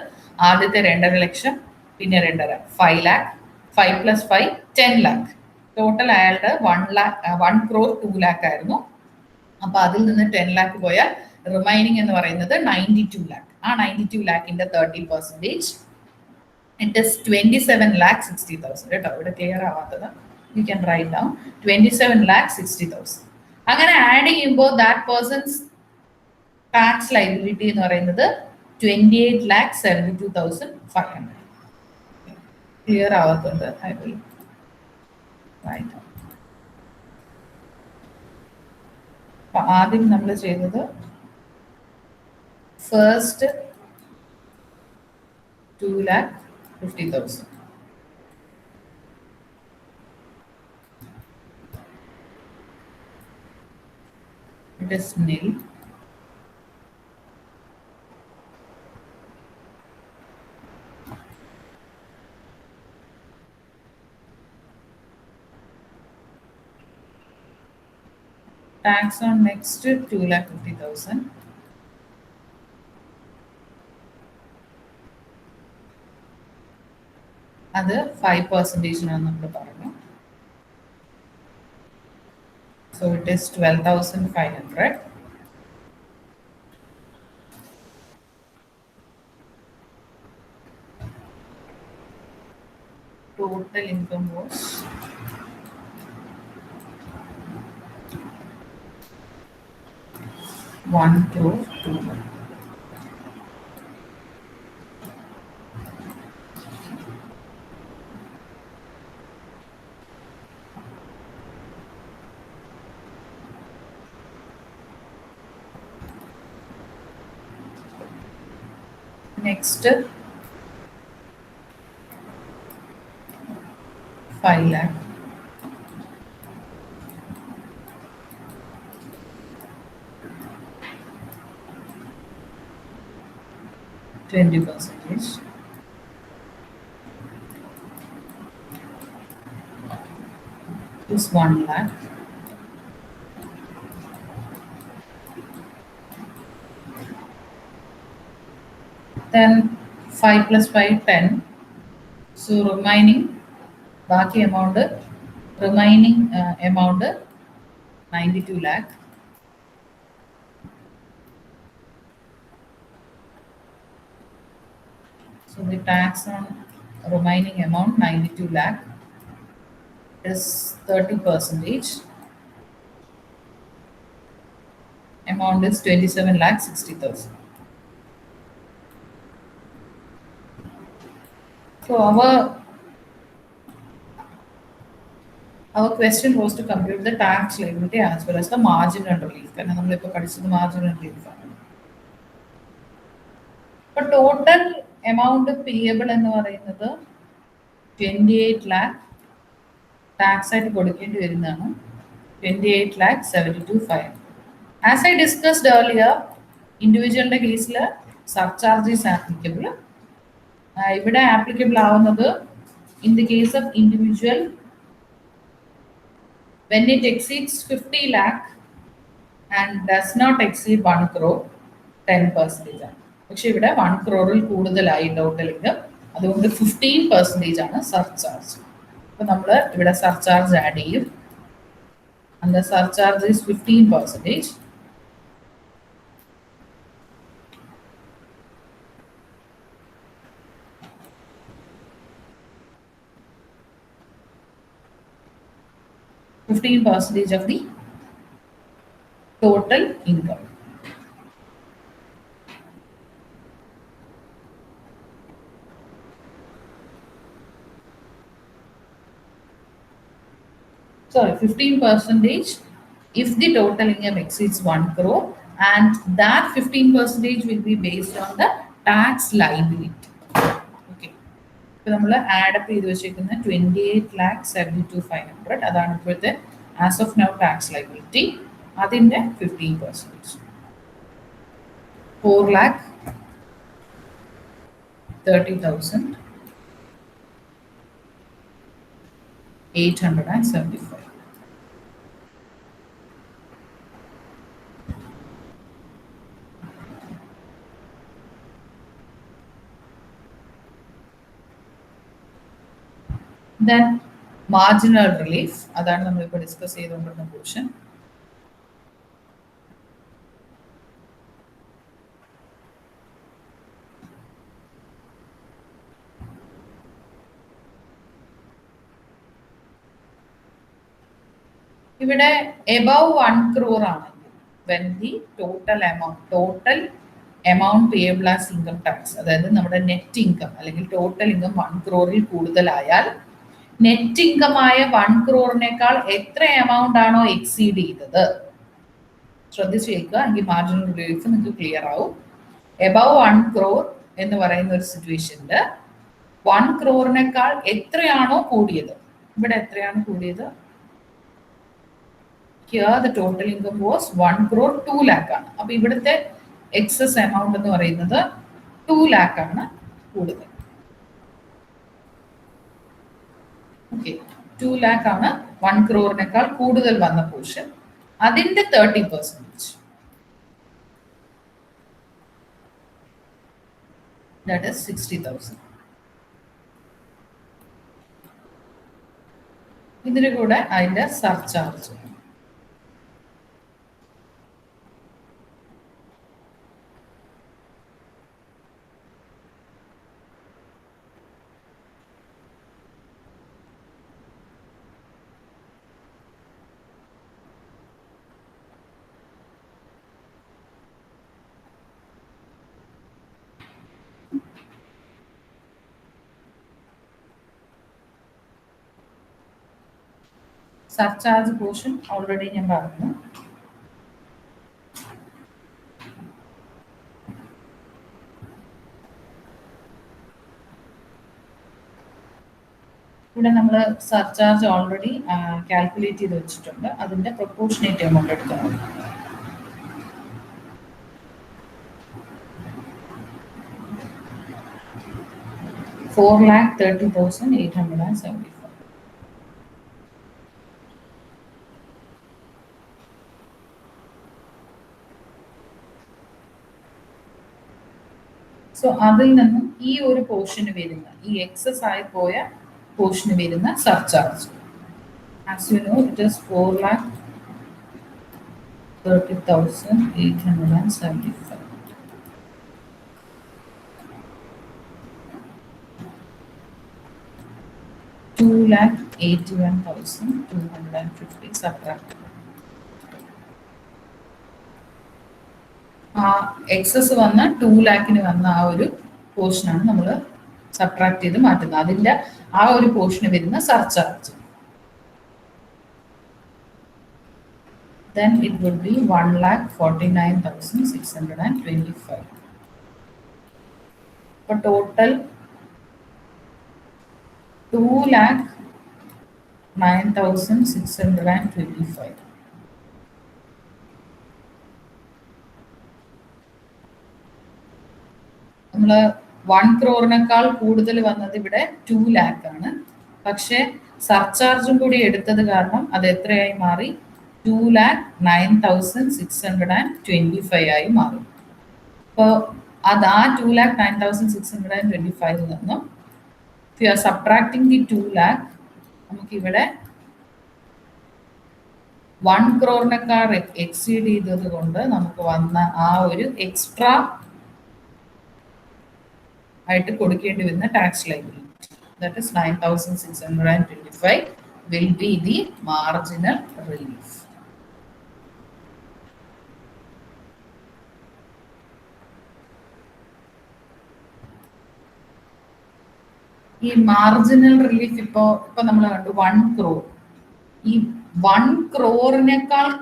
ആദ്യത്തെ 2.5 ലക്ഷം, പിന്നെ 2.5 5 lakh, 5 + 5 10 lakh. ടോട്ടൽ അയാളുടെ 1 crore 2 lakh ആയിരുന്നു. അപ്പൊ അതിൽ നിന്ന് 10 lakh പോയാൽ റിമൈനിങ് എന്ന് പറയുന്നത് 92 lakh. ആ 92 lakhന്റെ 30% ഇറ്റ് ഇസ് 27,60,000. കേട്ടോ, ഇവിടെ ക്ലിയർ ആവാത്തത് യു ക്യാൻ റൈറ്റ് ഡൗൺ 27,60,000. അങ്ങനെ ആഡ് ചെയ്യുമ്പോൾ ദാറ്റ് പേഴ്സൺസ് ടാക്സ് ലയബിലിറ്റി എന്ന് പറയുന്നത് 28,72,500. Clear ആവാത്തുണ്ട്. I will write down. അപ്പൊ ആദ്യം നമ്മൾ ചെയ്തത് first 2,50,000. It is nil. Tax on next 2,50,000. അത് 5% നമ്മൾ പറഞ്ഞു. So it is 12,500. Total income was 1,221. Next 5 lakh. %20. Is 1 lakh. Then 5 plus 5, 10. So remaining amount 92 lakh. So the tax on remaining amount 92 lakh is 30%. Amount is 27,60,000. So our question was to compute the tax liability as well as the marginal relief. കാരണം നമ്മളിപ്പോൾ പഠിച്ചത് marginal relief ആണ്. അപ്പോൾ ടോട്ടൽ എമൗണ്ട് പേയബിൾ എന്ന് പറയുന്നത് 28 lakh ടാക്സ് ആയിട്ട് കൊടുക്കേണ്ടി വരുന്നതാണ്. 28,72,500. As I discussed earlier, ഇൻഡിവിജ്വലിന്റെ കേസിൽ സർചാർജസ് ആപ്ലിക്കബിൾ. ഇവിടെ ആപ്ലിക്കബിൾ ആവുന്നത് in the case of individual when it exceeds 50 lakh and does not exceed 1 crore, 10% ആണ്. പക്ഷെ ഇവിടെ 1 crore കൂടുതലായി ടോട്ടൽ ഇൻകം, അതുകൊണ്ട് 15% ആണ് സർചാർജ്. അപ്പോൾ നമ്മൾ ഇവിടെ സർചാർജ് ആഡ് ചെയ്യും. and the surcharge is 15%. of the total income. Sorry, 15% if the total income exceeds 1 crore, and that 15% will be based on the tax liability. Okay. So we will add up 28,72,500. That is as of now tax liability. That is 15%. 4,30,875. Then marginal relief, അതാണ് നമ്മളിപ്പോൾ ഡിസ്കസ് ചെയ്തുകൊണ്ടിരുന്ന പോർഷൻ. ഇവിടെ above 1 crore ആണെങ്കിൽ when the total amount payable as income tax, അതായത് നമ്മുടെ നെറ്റ് ഇൻകം അല്ലെങ്കിൽ ടോട്ടൽ ഇൻകം 1 crore കൂടുതലായാൽ നെറ്റ് ഇൻകം ആയ 1 crore എത്ര എമൗണ്ട് ആണോ എക്സീഡ് ചെയ്തത്, ശ്രദ്ധിച്ചു കേൾക്കുക, എങ്കിൽ മാർജിനൽ റിലീഫ് നിങ്ങൾക്ക് ക്ലിയർ ആവും. എബവ് 1 crore എന്ന് പറയുന്ന ഒരു സിറ്റുവേഷനിൽ 1 crore എത്രയാണോ കൂടിയത്, ഇവിടെ എത്രയാണ് കൂടിയത്, here the total income was 1 crore 2 lakh ആണ്. അപ്പൊ ഇവിടുത്തെ എക്സസ് എമൗണ്ട് എന്ന് പറയുന്നത് 2 lakh ആണ് കൂടുതൽ. ഓക്കെ, 2 lakh ആണ് 1 crore കൂടുതൽ വന്ന പോർഷൻ. അതിന്റെ 30%, that is 60,000. ഇതിന് കൂടെ അതിന്റെ സർചാർജ്. സർചാർജ് പോർഷൻ ഓൾറെഡി ഞാൻ പറഞ്ഞു. ഇവിടെ നമ്മൾ സർചാർജ് ഓൾറെഡി കാൽക്കുലേറ്റ് ചെയ്ത് വെച്ചിട്ടുണ്ട്. അതിന്റെ പ്രൊപ്പോർഷനേറ്റ് എമൗണ്ട് എടുക്കണം. $4,30,875. സോ അതിൽ നിന്നും ഈ ഒരു പോർഷന് വരുന്ന, ഈ എക്സസ് ആയി പോയ പോർഷന് വരുന്ന surcharge, as you know it is 4,30,875. $2,81,250 subtract. ആ എക്സസ് വന്ന 2 lakh വന്ന ആ ഒരു പോർഷനാണ് നമ്മൾ സബ്ട്രാക്ട് ചെയ്ത് മാറ്റുന്നത്. അതിന്റെ ആ ഒരു പോർഷന് വരുന്ന surcharge. Then it would be 1,49,625. For total 2,09,625. നമ്മൾ 1 crore കൂടുതൽ വന്നത് ഇവിടെ 2 lakh ആണ്. പക്ഷെ സർചാർജും കൂടി എടുത്തത് കാരണം അത് എത്രയായി മാറി, 2,09,625 ആയി മാറി. അപ്പോൾ അത് ആ 2,09,625 നിന്നും if you are subtracting the 2 lakh, നമുക്കിവിടെ 1 crore എക്സീഡ് ചെയ്തത് കൊണ്ട് നമുക്ക് വന്ന ആ ഒരു എക്സ്ട്രാ ആയിട്ട് കൊടുക്കേണ്ടി വരുന്ന tax liability, that is 9,625 will be the marginal relief. ഈ മാർജിനൽ റിലീഫ് ഇപ്പോ നമ്മൾ കണ്ടു 1 crore. ഈ 1 crore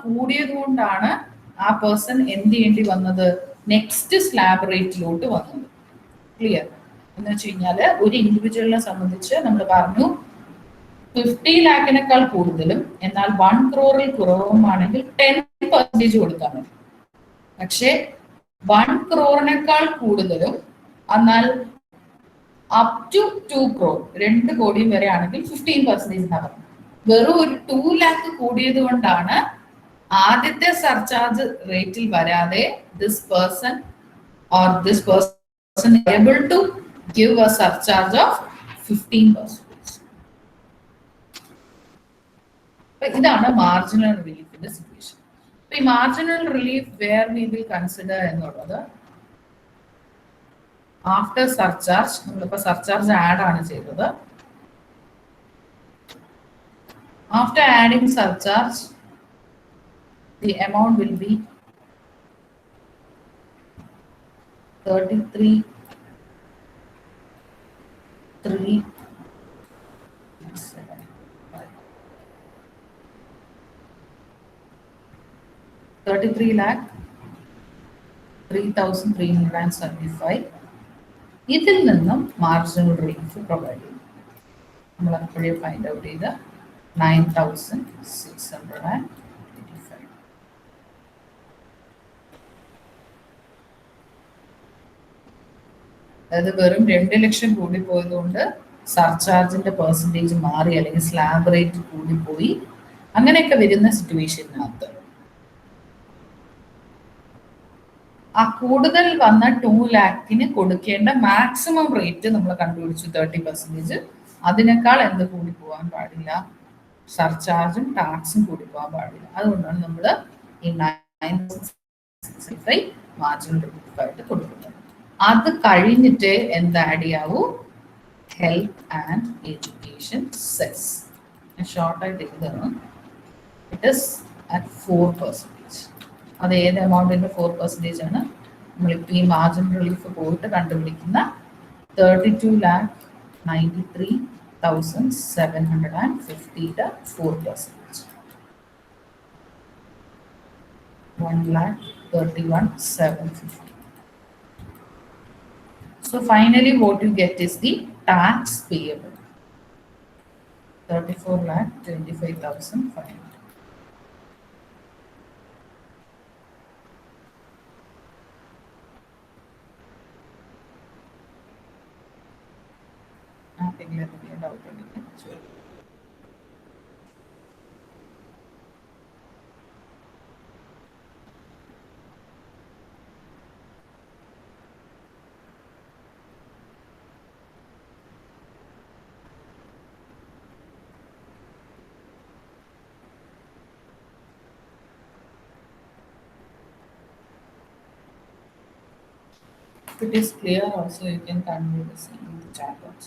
കൂടിയത് കൊണ്ടാണ് ആ പേഴ്സൺ എന്ത് ചെയ്യേണ്ടി വന്നത്, നെക്സ്റ്റ് സ്ലാബ് റേറ്റിലോട്ട് വന്നത്. ക്ലിയർ എന്ന് വെച്ച് കഴിഞ്ഞാല് ഒരു ഇൻഡിവിജ്വലിനെ സംബന്ധിച്ച് നമ്മൾ പറഞ്ഞു 50 lakh കൂടുതലും എന്നാൽ 1 crore കുറവുമാണെങ്കിൽ 10% കൊടുത്താൽ മതി. പക്ഷെ 1 crore കൂടുതലും എന്നാൽ അപ് ടു 2 crore 2 കോടിയും വരെ ആണെങ്കിൽ 15% എന്നാണ്. വെറും ഒരു 2 lakh കൂടിയത് കൊണ്ടാണ് ആദ്യത്തെ സർചാർജ് റേറ്റിൽ വരാതെ this person able to give a surcharge of 15%. ഇതാണ് മാർജിനൽ റിലീഫിന്റെ സിറ്റുവേഷൻ. ഈ marginal relief where we will consider എന്നുള്ളത് ആഫ്റ്റർ സർചാർജ്. നമ്മളിപ്പോൾ സർചാർജ് ആഡ് ആണ് ചെയ്തത്. After adding surcharge the amount will be 33 3 7 33 lakh 3,375. ഇതിൽ നിന്നും മാർജിനൽ റിലീഫ് പ്രൊവൈഡ് ചെയ്യും. നമ്മൾ അപ്പോഴേ ഫൈൻഡ് ഔട്ട് ചെയ്ത് 9,685. അതായത് വെറും 2 ലക്ഷം കൂടി പോയതുകൊണ്ട് സർചാർജിന്റെ പെർസെൻറ്റേജ് മാറി, അല്ലെങ്കിൽ സ്ലാബ് റേറ്റ് കൂടിപ്പോയി, അങ്ങനെയൊക്കെ വരുന്ന സിറ്റുവേഷനകത്ത് ആ കൂടുതൽ വന്ന 2 ലാഖിന് കൊടുക്കേണ്ട മാക്സിമം റേറ്റ് നമ്മൾ കണ്ടുപിടിച്ചു 30%. അതിനേക്കാൾ എന്ത് കൂടി പോകാൻ പാടില്ല? സർചാർജും ടാക്സും കൂടി പോകാൻ പാടില്ല. അതുകൊണ്ടാണ് നമ്മൾ ഈ 9,685 മാർജിനൽ റിലീഫായിട്ട് കൊടുക്കുന്നത്. അത് കഴിഞ്ഞിട്ട് എന്ത് ആഡ് ചെയ്യാവൂ? Health and education cess. ഷോർട്ടായിട്ട് എഴുതുന്നു. It is at 4%. അത് ഏത് എമൗണ്ടിൻ്റെ 4% ആണ്? നമ്മളിപ്പോൾ ഈ മാർജിനൽ റിലീഫ് പോയിട്ട് കണ്ടുപിടിക്കുന്ന 32,93,750 4%. 1,31,750. So finally what you get is the tax payable, 34,25,500. Doubt. If it is clear also, you can continue the same in the chat box.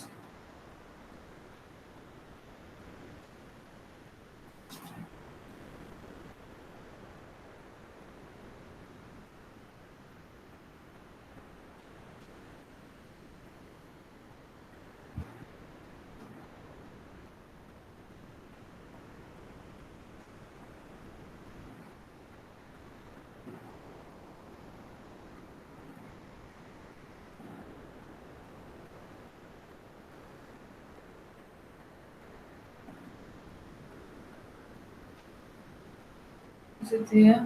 Is it clear?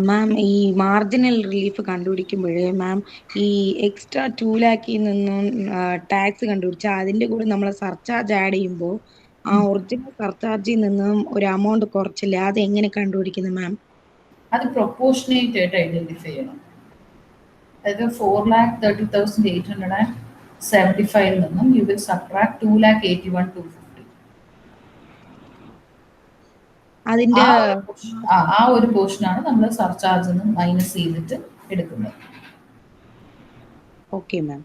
മാം, ഈ മാർജിനൽ റിലീഫ് കണ്ടുപിടിക്കുമ്പോഴേ മാം ഈ എക്സ്ട്രാ 2 ലാഖിൽ നിന്നും ടാക്സ് കണ്ടുപിടിച്ചാൽ അതിന്റെ കൂടെ നമ്മൾ സർചാർജ് ആഡ് ചെയ്യുമ്പോൾ ആ ഒറിജിനൽ സർചാർജിൽ നിന്നും ഒരു എമൗണ്ട് കുറച്ചില്ല, അത് എങ്ങനെ കണ്ടുപിടിക്കുന്നത് മാം? അത് പ്രൊപ്പോർഷനേറ്റ് ആയിട്ട് ഐഡന്റിഫൈ ചെയ്യണം. അതായത് 4,30,875 നിന്നും യു വിൽ സബ്ട്രാക്ട് 2,81,250. അതിന്റെ ആ ഒരു പോർഷനാണ് നമ്മൾ സർചാർജിൽ നിന്ന് മൈനസ് ചെയ്തിട്ട് എടുക്കുന്നത്. Okay ma'am.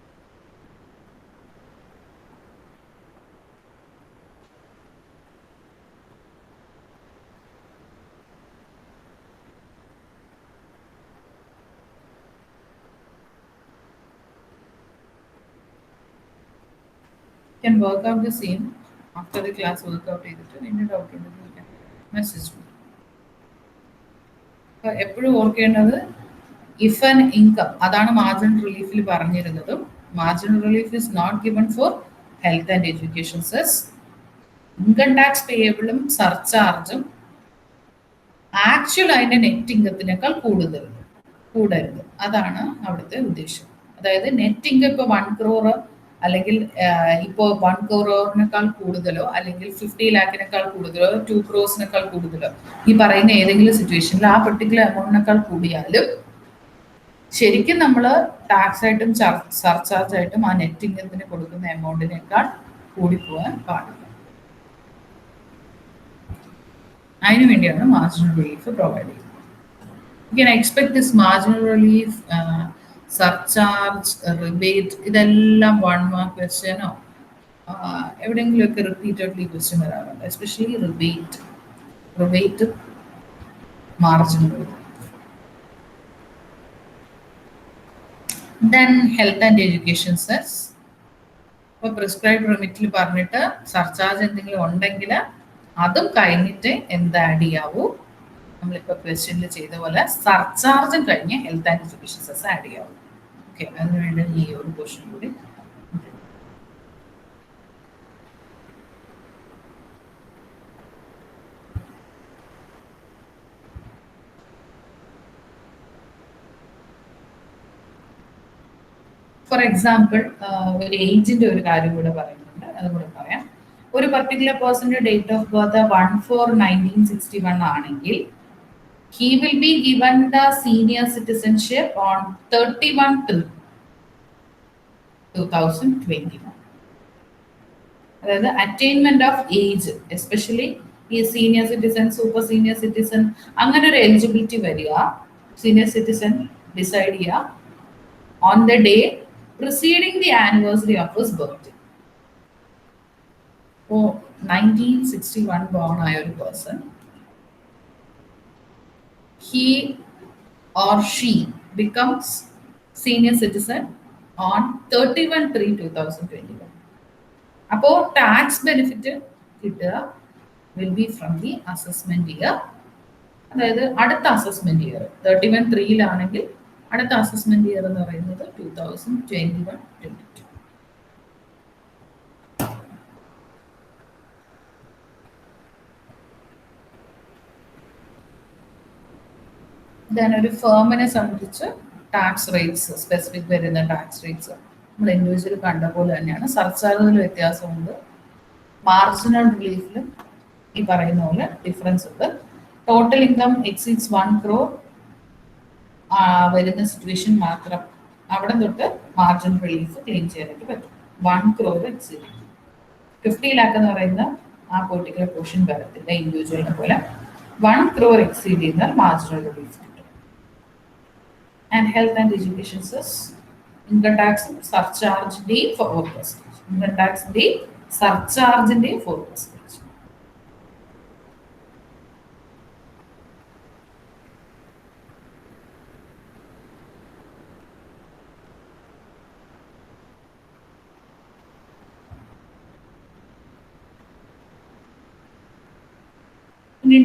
Can work out the same after the class. Work out ചെയ്തിട്ട് എൻ്റെ ഡൗട്ട് ഉണ്ടെങ്കിൽ മെസ്സേജ് ചെയ്യും. അപ്പോൾ എപ്പോഴും ഓർക്കേണ്ടത് ഇഫ് ആൻ ഇൻകം, അതാണ് മാർജിനൽ റിലീഫിൽ പറഞ്ഞിരുന്നതും. Marginal relief is not given for health and education cess. Income tax പേയബിളും സർചാർജും ആക്ച്വൽ അതിൻ്റെ നെറ്റ് ഇൻകത്തിനേക്കാൾ കൂടരുത്. അതാണ് അവിടുത്തെ ഉദ്ദേശം. അതായത് നെറ്റ് ഇൻകം ഇപ്പോൾ 1 crore അല്ലെങ്കിൽ ഇപ്പോൾ 1 crore കൂടുതലോ അല്ലെങ്കിൽ 50 lakhനേക്കാൾ കൂടുതലോ 2 crore കൂടുതലോ ഈ പറയുന്ന ഏതെങ്കിലും സിറ്റുവേഷനിൽ ആ പെർട്ടിക്കുലർ എമൗണ്ടിനേക്കാൾ കൂടിയാലും ശരിക്കും നമ്മൾ ടാക്സ് ആയിട്ടും സർചാർജ് ആയിട്ടും ആ നെറ്റ് ഇൻകത്തിന് കൊടുക്കുന്ന എമൗണ്ടിനേക്കാൾ കൂടിപ്പോകാൻ പാടില്ല. അതിനു വേണ്ടിയാണ് മാർജിനൽ റിലീഫ് പ്രൊവൈഡ് ചെയ്യുന്നത്. U can expect this marginal relief, surcharge, rebate, ഇതെല്ലാം 1 mark ക്വസ്റ്റ്യനോ എവിടെയെങ്കിലുമൊക്കെ റിപ്പീറ്റഡ്ലി ക്വസ്റ്റ്യൻ വരാറുണ്ട്. Especially rebate marginal. Then health and education cess. ഇപ്പോൾ പ്രിസ്ക്രൈബ് ലിമിറ്റിൽ പറഞ്ഞിട്ട് സർചാർജ് എന്തെങ്കിലും ഉണ്ടെങ്കിൽ അതും കഴിഞ്ഞിട്ട് എന്ത് ആഡ് ചെയ്യാവൂ? നമ്മളിപ്പോൾ ക്വസ്റ്റ്യനിൽ ചെയ്ത പോലെ സർചാർജും കഴിഞ്ഞ് health and education cess add ചെയ്യാവൂ. ഓക്കെ, അതിനുവേണ്ടി ഈ ഒരു ക്വസ്റ്റ്യൻ കൂടി. ഫോർ എക്സാമ്പിൾ ഒരു ഏജിന്റെ ഒരു കാര്യം കൂടെ പറയുന്നുണ്ട്, അതും കൂടെ പറയാം. ഒരു പർട്ടിക്കുലർ പേഴ്സന്റെ ഡേറ്റ് ഓഫ് ബർത്ത് 1/4/1961 ആണെങ്കിൽ he will be given the senior citizenship on 31/3/2021. അതായത് അറ്റൈൻമെന്റ് ഓഫ് ഏജ്, എസ്പെഷ്യലി ഈ senior citizen, super senior citizen, അങ്ങനെ ഒരു എലിജിബിലിറ്റി വരിക. സീനിയർ സിറ്റിസൺ ഡിസൈഡ് ചെയ്യുക on the day preceding the anniversary of his birthday. So 1961 born ആയ ഒരു person, he or she becomes senior citizen on 31/3/2021. അപ്പോൾ ടാക്സ് ബെനിഫിറ്റ് കിട്ടുക will be from the assessment year. അതായത് അടുത്ത അസസ്മെന്റ് ഇയർ 31/3 അടുത്ത അസസ്മെന്റ് ഇയർ എന്ന് പറയുന്നത് 2021-22. ഒരു ഫേമിനെ സംബന്ധിച്ച് ടാക്സ് റേറ്റ്സ്, സ്പെസിഫിക് വരുന്ന ടാക്സ് റേറ്റ്സ് നമ്മൾ ഇൻഡിവിജ്വൽ കണ്ട പോലെ തന്നെയാണ്. സർചാർജിൽ വ്യത്യാസമുണ്ട്, മാർജിനൽ റിലീഫിലും ഈ പറയുന്ന പോലെ ഡിഫറൻസ് ഉണ്ട്. ടോട്ടൽ ഇൻകം എക്സീഡ്സ് 1 crore വരുന്ന സിറ്റുവേഷൻ മാത്രം അവിടെ തൊട്ട് മാർജിൻ റിലീഫ് ക്ലെയിം ചെയ്യാനായിട്ട് പറ്റും. 1 crore എക്സീഡ് 50 lakh എന്ന് പറയുന്ന ആ പെർട്ടിക്കുലർ പോർഷൻ വരത്തില്ല ഇൻഡിവിജ്വലിനെ പോലെ. 1 crore എക്സീഡ് ചെയ്യുന്നാൽ മാർജിനൽ റിലീഫ് കിട്ടും. And health and education cess income tax സർചാർജിന്റെയും 4%, ഇൻകം ടാക്സിന്റെയും സർചാർജിന്റെയും 4%.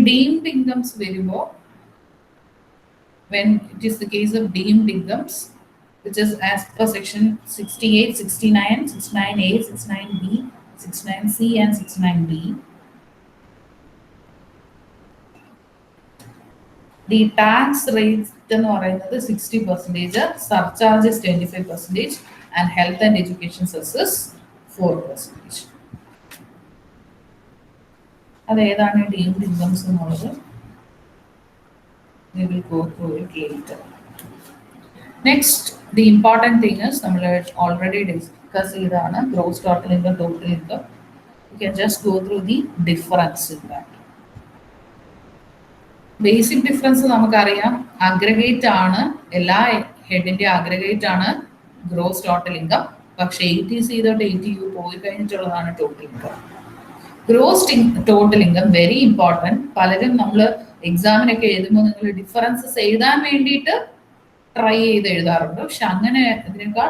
Deemed incomes വരുമ്പോൾ, when it is the case of deemed incomes, which is as per section 68, 69, 69A, 69B, 69C and 69D, the tax rate എന്ന് പറയുന്നത് 60%, surcharge is 25% and health and education cess is 4%. അത് ഏതാണ് ഡീംഡ് ഇൻകംസ് എന്നുള്ളത് we will go through it later. Next, the important thing is നമ്മൾ already discuss ചെയ്തതാണ് gross total income, total income. You can just go through the difference in that. Basic difference നമുക്കറിയാം, അഗ്രഗേറ്റ് ആണ്, എല്ലാ ഹെഡിന്റെ അഗ്രഗേറ്റ് ആണ് ഗ്രോസ് ടോട്ടൽ ഇൻകം. പക്ഷെ 80C തൊട്ട് 80U പോയി കഴിഞ്ഞിട്ടുള്ളതാണ് total income. Gross total income very important. പലരും നമ്മൾ എക്സാമിനൊക്കെ എഴുതുമ്പോൾ നിങ്ങൾ ഡിഫറൻസസ് എഴുതാൻ വേണ്ടിയിട്ട് ട്രൈ ചെയ്ത് എഴുതാറുണ്ട്. പക്ഷെ അങ്ങനെ ഇതിനേക്കാൾ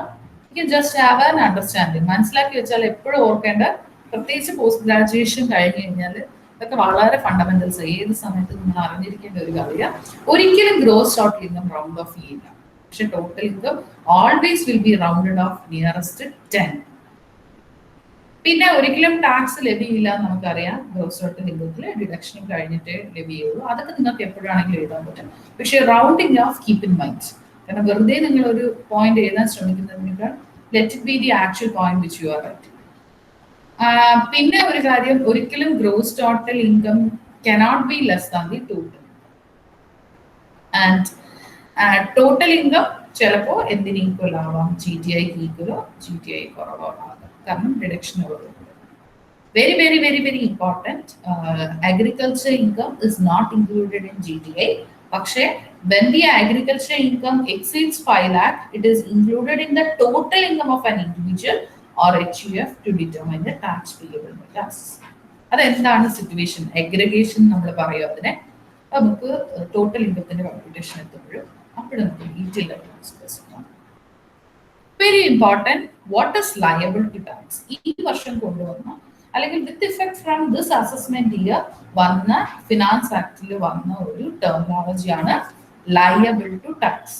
ജസ്റ്റ് ഹാവ് ആൻ അണ്ടർസ്റ്റാൻഡിങ്, മനസ്സിലാക്കി വെച്ചാൽ എപ്പോഴും ഓർക്കേണ്ട, പ്രത്യേകിച്ച് പോസ്റ്റ് ഗ്രാജുവേഷൻ കഴിഞ്ഞ് കഴിഞ്ഞാൽ ഇതൊക്കെ വളരെ ഫണ്ടമെന്റൽസ് ഏത് സമയത്ത് നിങ്ങൾ അറിഞ്ഞിരിക്കേണ്ട ഒരു കാര്യമാണ്. ഒരിക്കലും gross total income round of ചെയ്യില്ല, പക്ഷെ total income always will be rounded of nearest 10. പിന്നെ ഒരിക്കലും ടാക്സ് ലെവി ഇല്ല എന്ന് നമുക്കറിയാം. ഗ്രോസ് ടോട്ടൽ ഇൻകത്തിൽ ഡിഡക്ഷനും കഴിഞ്ഞിട്ട് ലെവി ചെയ്യുള്ളൂ. അതൊക്കെ നിങ്ങൾക്ക് എപ്പോഴാണെങ്കിലും എഴുതാൻ പറ്റും. പക്ഷേ rounding off keep in mind. കാരണം വെറുതെ നിങ്ങൾ ഒരു പോയിന്റ് എഴുതാൻ ശ്രമിക്കുന്നതിനേക്കാൾ let it be the actual point which you are write. പിന്നെ ഒരു കാര്യം, ഒരിക്കലും gross total income cannot be less than the total. And total income ചിലപ്പോൾ എന്തിന് ഈക്വൽ ആവാം, GTI ഈക്വലോ GTI കുറവോ ആകാം, കാരണം ഡിഡക്ഷൻ ഉള്ളത്. Very very very very important. Agriculture income is not included in GTI. പക്ഷേ when the agriculture income exceeds 5 lakh, it is included in the total income of an individual or HUF to determine the tax payable by us. അതെന്താണ് സിറ്റുവേഷൻ? അഗ്രിഗേഷൻ നമ്മൾ പറയും അതിനെ. നമുക്ക് ടോട്ടൽ ഇൻകത്തിന്റെ കമ്പ്യൂട്ടേഷൻ എത്തുമ്പോഴും അപ്പോഴും നമുക്ക് ഡീറ്റെയിൽ ആയിട്ട് ഡിസ്കസ് ചെയ്യാം. Very important, what is liability tax? ഈ വർഷം കൊണ്ടുവന്ന അല്ലെങ്കിൽ with effect from this assessment year വന്ന ഫിനാൻസ് ആക്ടിൽ വന്ന ഒരു ടെർമിനോളജിയാണ് ലയബിൾ ടു ടാക്സ്.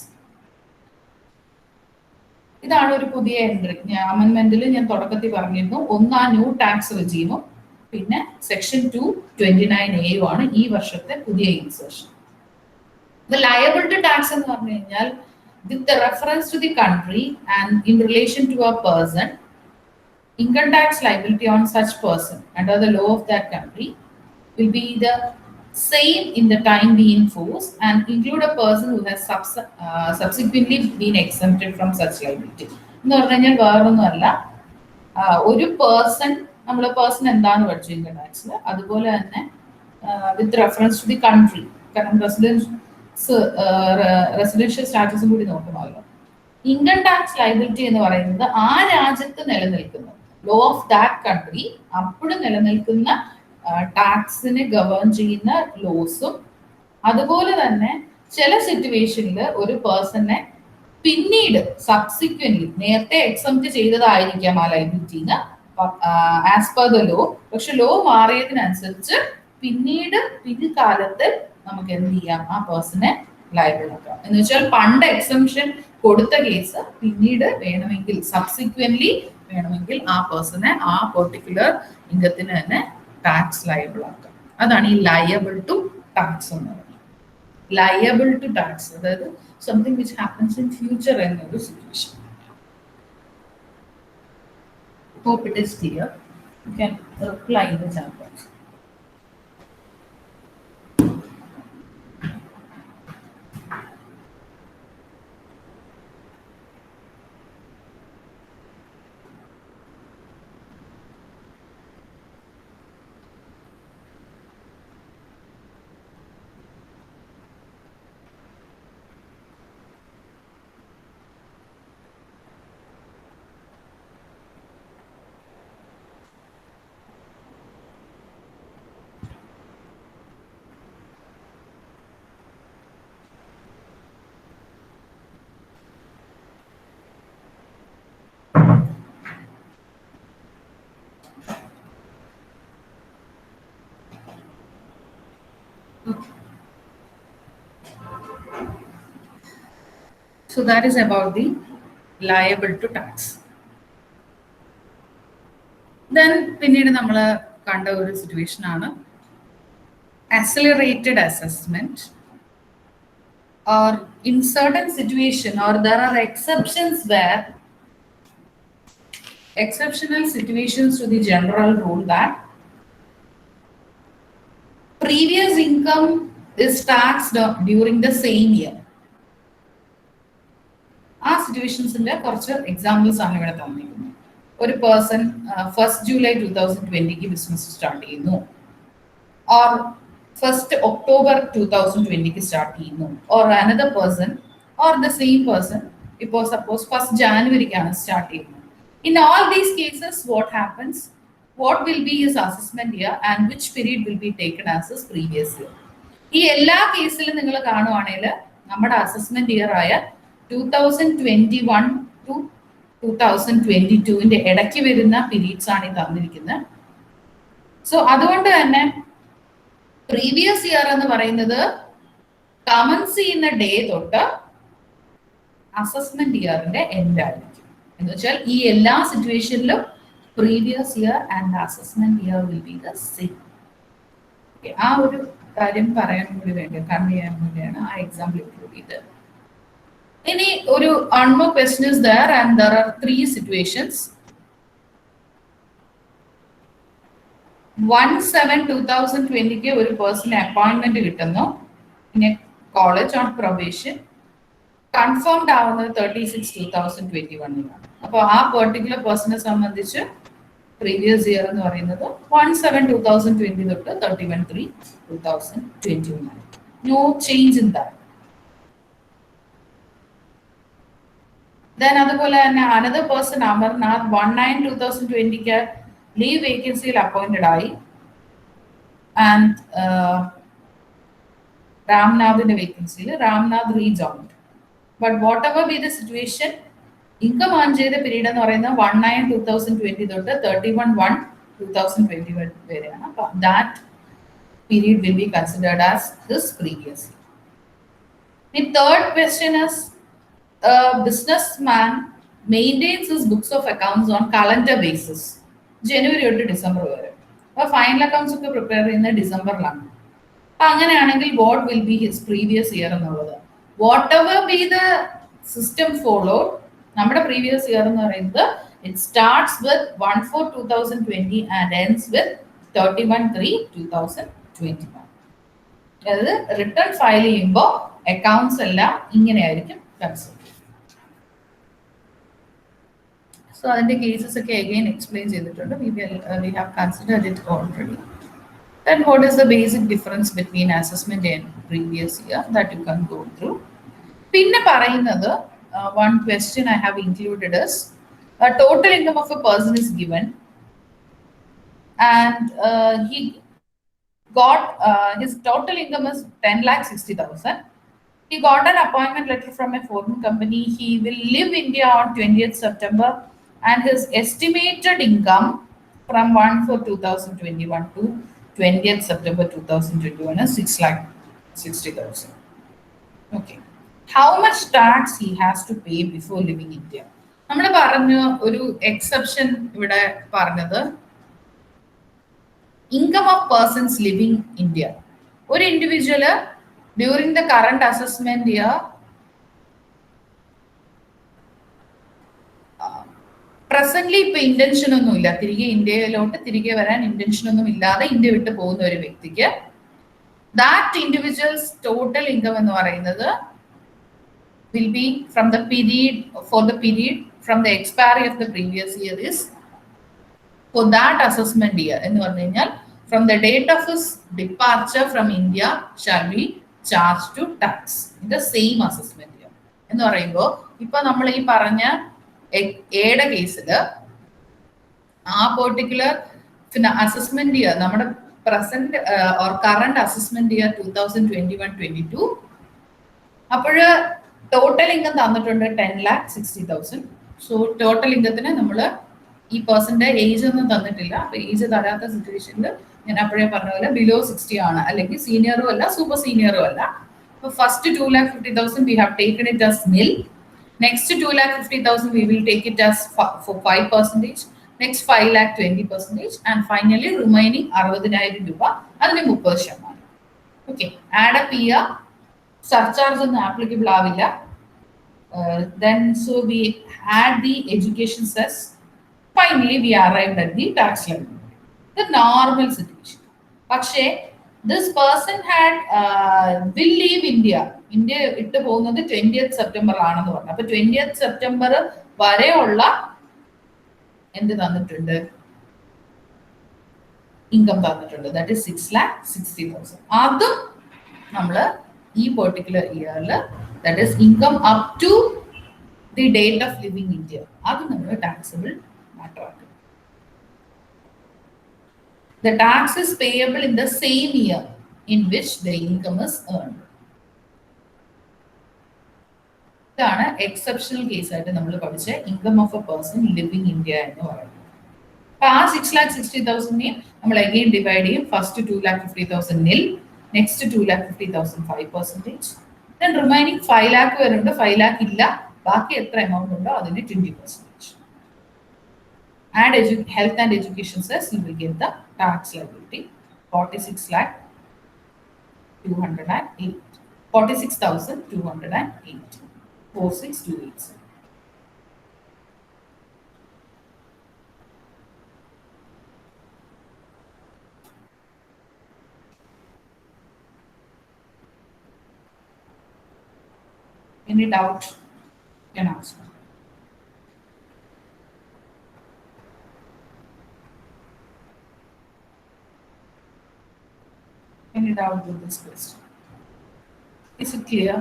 ഇതാണ് ഒരു പുതിയ എൻട്രി. അമെന്റ്മെന്റിൽ ഞാൻ തുടക്കത്തിൽ പറഞ്ഞിരുന്നു, ഒന്ന് ആ ന്യൂ ടാക്സ് റെജീമും പിന്നെ സെക്ഷൻ 229A ആണ് ഈ വർഷത്തെ പുതിയ ഇൻസേർഷൻ. ലയബിലിറ്റി ടാക്സ് എന്ന് പറഞ്ഞു കഴിഞ്ഞാൽ with the reference to the country and in relation to a person, income tax liability on such person under the law of that country will be the same in the time being in force and include a person who has subsequently been exempted from such liability. എന്ന് പറഞ്ഞു കഴിഞ്ഞാൽ വേറൊന്നുമല്ല, ഒരു പേഴ്സൺ, നമ്മൾ പേഴ്സൺ എന്താന്ന് പഠിച്ചു ഇൻകം ടാക്സിൽ, അതുപോലെ തന്നെ with reference to the country, കാരണം റെസിഡൻഷ്യൽ സ്റ്റാറ്റസും കൂടി നോക്കണമല്ലോ. ഇൻകം ടാക്സ് ലയബിലിറ്റി എന്ന് പറയുന്നത് ആ രാജ്യത്ത് നിലനിൽക്കുന്നു, ലോ ഓഫ് ദാറ്റ് കൺട്രി, അപ്പോഴും നിലനിൽക്കുന്ന ടാക്സിനെ ഗവേൺ ചെയ്യുന്ന ലോസും, അതുപോലെ തന്നെ ചില സിറ്റുവേഷനിൽ ഒരു പേഴ്സണെ പിന്നീട് സബ്സിക്വന്റ്ലി നേരത്തെ എക്സംപ്റ്റ് ചെയ്തതായിരിക്കാം ആ ലയബിലിറ്റിന്ന് ആസ് പെർ ദ ലോ, പക്ഷെ ലോ മാറിയതിനനുസരിച്ച് പിന്നീട് പിൻകാലത്ത് നമുക്ക് എന്ത് ചെയ്യാം, ആ പേഴ്സണെ ലയബിൾ ആക്കാം. എന്ന് വെച്ചാൽ പണ്ട് എക്സംഷൻ കൊടുത്ത കേസ് പിന്നീട് വേണമെങ്കിൽ സബ്സിക്വന്റ്ലി വേണമെങ്കിൽ ആ പേഴ്സണെ ആ പെർട്ടിക്കുലർ ഇൻകത്തിന് തന്നെ ടാക്സ് ലയബിൾ ആക്കാം. അതാണ് ഈ ലയബിൾ ടു ടാക്സ് എന്ന് പറയുന്നത്. ലയബിൾ ടു ടാക്സ്, അതായത് something which happens in future എന്നൊരു situation. Hope it is clear. You can reply in the chat box. So that is about the liable to tax. Then പിന്നീട് നമ്മൾ കണ്ട ഒരു സിറ്റുവേഷൻ ആണ് accelerated assessment, or in certain situation, or there are exceptions where exceptional situations to the general rule that previous income is taxed during the same year. ആ സിറ്റുവേഷൻസിന്റെ കുറച്ച് എക്സാമ്പിൾസ് ആണ് ഇവിടെ തന്നിരിക്കുന്നത്. ഒരു person 1st July 2020 business start ചെയ്യുന്നു, ഓർ 1st October 2020 സ്റ്റാർട്ട് ചെയ്യുന്നു, or another person or the same person ഇപ്പോൾ സപ്പോസ് 1st January സ്റ്റാർട്ട് ചെയ്യുന്നത്. In all these cases what happens, what will be his assessment year and which period will be taken as his previous year. ഈ എല്ലാ കേസിലും നിങ്ങൾ കാണുവാണെങ്കിൽ നമ്മുടെ അസസ്മെന്റ് ഇയർ ആയ 2021 to 2022 ഇടയ്ക്ക് വരുന്ന പീരീഡ്സ് ആണ് ഈ തന്നിരിക്കുന്നത്. സോ അതുകൊണ്ട് തന്നെ പ്രീവിയസ് ഇയർ എന്ന് പറയുന്നത് കമൻസ് ചെയ്യുന്ന ഡേ തൊട്ട് അസസ്മെന്റ് ഇയറിന്റെ എൻഡ് ആയിരിക്കും. എന്ന് വെച്ചാൽ ഈ എല്ലാ സിറ്റുവേഷനിലും previous year and the assessment year will be the same. Okay, ആ ഒരു കാര്യം പറയാൻ കൂടി വേണ്ടി കൺവേ ചെയ്യാൻ വേണ്ടിയാണ് ആ എക്സാമ്പിൾ ഇൻക്ലൂഡ് ചെയ്തത്. ഇനി ഒരു one more question is there and there are 3 situations. 1/7/2020 ഒരു പേഴ്സണൽ അപ്പോയിന്റ്മെന്റ് കിട്ടുന്നു in A college on probation, confirmed ആവുന്നത് 36/2021. അപ്പോൾ ആ പെർട്ടിക്കുലർ പേഴ്സണെ സംബന്ധിച്ച് പ്രീവിയസ് ഇയർ എന്ന് പറയുന്നത് 1/7/2020 തൊട്ട് 31/3/2021. No change in that. Then അതുപോലെ തന്നെ അനദർ പേഴ്സൺ അമർനാഥ് 1/9/2020 ലീവ് വേക്കൻസിയിൽ അപ്പോയിന്റഡ് ആയി, and Ramnath's vacancy, Ramnath rejoined. But whatever be the situation, income earn ചെയ്ത പീരീഡ് എന്ന് പറയുന്നത് 1/9/2020 തൊട്ട് 31/1/2021 വരെയാണ്. അപ്പോൾ that period will be considered as his previous year. The third question is, a businessman maintains his books of accounts on calendar basis. January to December വരെ. അപ്പോൾ ഫൈനൽ അക്കൗണ്ട്സ് ഒക്കെ പ്രിപ്പയർ ചെയ്യുന്നത് ഡിസംബറിലാണ്. അപ്പം അങ്ങനെയാണെങ്കിൽ what will be his previous year എന്നുള്ളത്, whatever be the system follow, നമ്മുടെ പ്രീവിയസ് ഇയർ എന്ന് പറയുന്നത് it starts with 1/4/2020 and ends with 31/3/2021. അതായത് റിട്ടേൺ ഫയൽ ചെയ്യുമ്പോൾ അക്കൗണ്ട്സ് എല്ലാം ഇങ്ങനെയായിരിക്കും കൺസിഡർ. സോ അതിന്റെ കേസസ് ഒക്കെ അഗെയിൻ എക്സ്പ്ലെയിൻ ചെയ്തിട്ടുണ്ട്. We have considered it already. Then what is the basic difference between assessment and previous year that you can go through. പിന്നെ പറയുന്നത്, one question I have included is, a total income of a person is given and he got his total income is 10,60,000. He got an appointment letter from a foreign company. He will leave India on 20th September and his estimated income from 1/4/2021 to 20th September 2021 is 6,60,000. Okay. How much tax he has to pay before leaving India? നമ്മൾ പറഞ്ഞു ഒരു എക്സെപ്ഷൻ ഇവിടെ പറഞ്ഞത് income of persons living India. ഒരു individual during the current assessment year presently ഇപ്പൊ ഇന്റൻഷൻ ഒന്നും ഇല്ല, തിരികെ ഇന്ത്യയിലോട്ട് തിരികെ വരാൻ ഇന്റൻഷൻ ഒന്നും ഇല്ലാതെ ഇന്ത്യ വിട്ട് പോകുന്ന ഒരു വ്യക്തിക്ക് ദാറ്റ് ഇൻഡിവിജ്വൽസ് ടോട്ടൽ ഇൻകം എന്ന് പറയുന്നത് will be from the period from the expiry of the previous year is for that assessment year എന്ന് പറഞ്ഞു കഴിഞ്ഞാൽ from the date of his departure from India shall be charged to tax in the same assessment year. എന്ന് പറയുമ്പോൾ ഇപ്പൊ നമ്മൾ ഈ പറഞ്ഞ എയുടെ കേസിൽ ആ പെർട്ടിക്കുലർ അസസ്മെന്റ് ഇയർ നമ്മുടെ present or current assessment year 2021-22 അപ്പോൾ ടോട്ടൽ ഇൻകം തന്നിട്ടുണ്ട് 10,60,000. സോ ടോട്ടൽ ഇൻകത്തിന് നമ്മൾ ഈ പേഴ്സന്റെ ഏജ് ഒന്നും തന്നിട്ടില്ല. അപ്പൊ ഏജ് തരാത്ത സിറ്റുവേഷനിൽ ഞാൻ അപ്പോഴേ പറഞ്ഞ പോലെ ബിലോ 60 ആണ്, അല്ലെങ്കിൽ സീനിയറും അല്ല സൂപ്പർ സീനിയറും അല്ല. അപ്പൊ first 2,50,000 we have taken it as nil. Next 2,50,000 we will take it as for 5%. Next 5,20%, and finally remaining 60,000 രൂപ അതിന് 30%. ഓക്കെ, ആഡ് അപ്പ് ചെയ്യുക, സർചാർജ് ഒന്നും ആപ്ലിക്കബിൾ ആവില്ല. Then so we add the education cess. Finally we arrived at the tax liability. The normal situation. പക്ഷേ this person had will leave India. India വിട്ടു പോകുന്നത് 20th September ആണെന്ന് പറഞ്ഞു. അപ്പൊ 20th September വരെയുള്ള എന്ത് തന്നിട്ടുണ്ട്, ഇൻകം തന്നിട്ടുണ്ട്. That is 6,60,000. അതും നമ്മൾ ഈ പെർട്ടിക്കുലർ ഇയറിൽ that is income up to the date of living India, അത് നമ്മൾ ടാക്സബിൾ മാറ്റർ ആക്കും. The tax is payable in the same year in which the income is earned. ഇതാണ് എക്സെപ്ഷണൽ കേസ് ആയിട്ട് നമ്മൾ പഠിച്ച income of A person living India എന്ന് പറയുന്നത്. അപ്പൊ ആ 6,60,000 നമ്മൾ അഗെയിൻ ഡിവൈഡ് ചെയ്യും. ഫസ്റ്റ് 2,50,000 നിൽ, നെക്സ്റ്റ് 2,50,000 5%, ദെൻ റിമൈനിങ് 5 lakh വരുന്നുണ്ട്. 5 lakh ഇല്ല, ബാക്കി എത്ര എമൗണ്ട് ഉണ്ടോ അതിന് 20%. Add health and education cess, you will get the tax liability 46,208, 46,208, 46,208. Any doubt? Can ask. Any doubt with this question? Is it clear?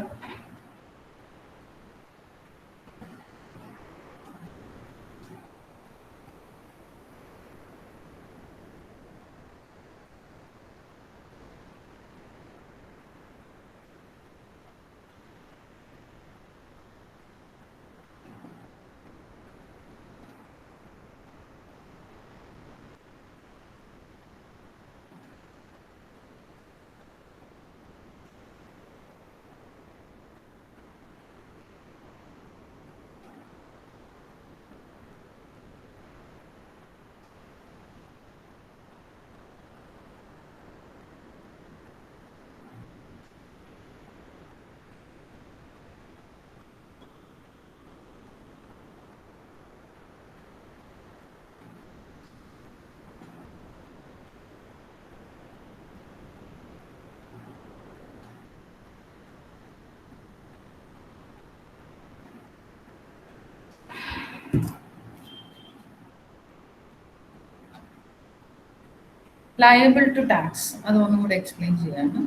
Liable to tax അത് ഒന്നും കൂടെ എക്സ്പ്ലെയിൻ ചെയ്യാണ്.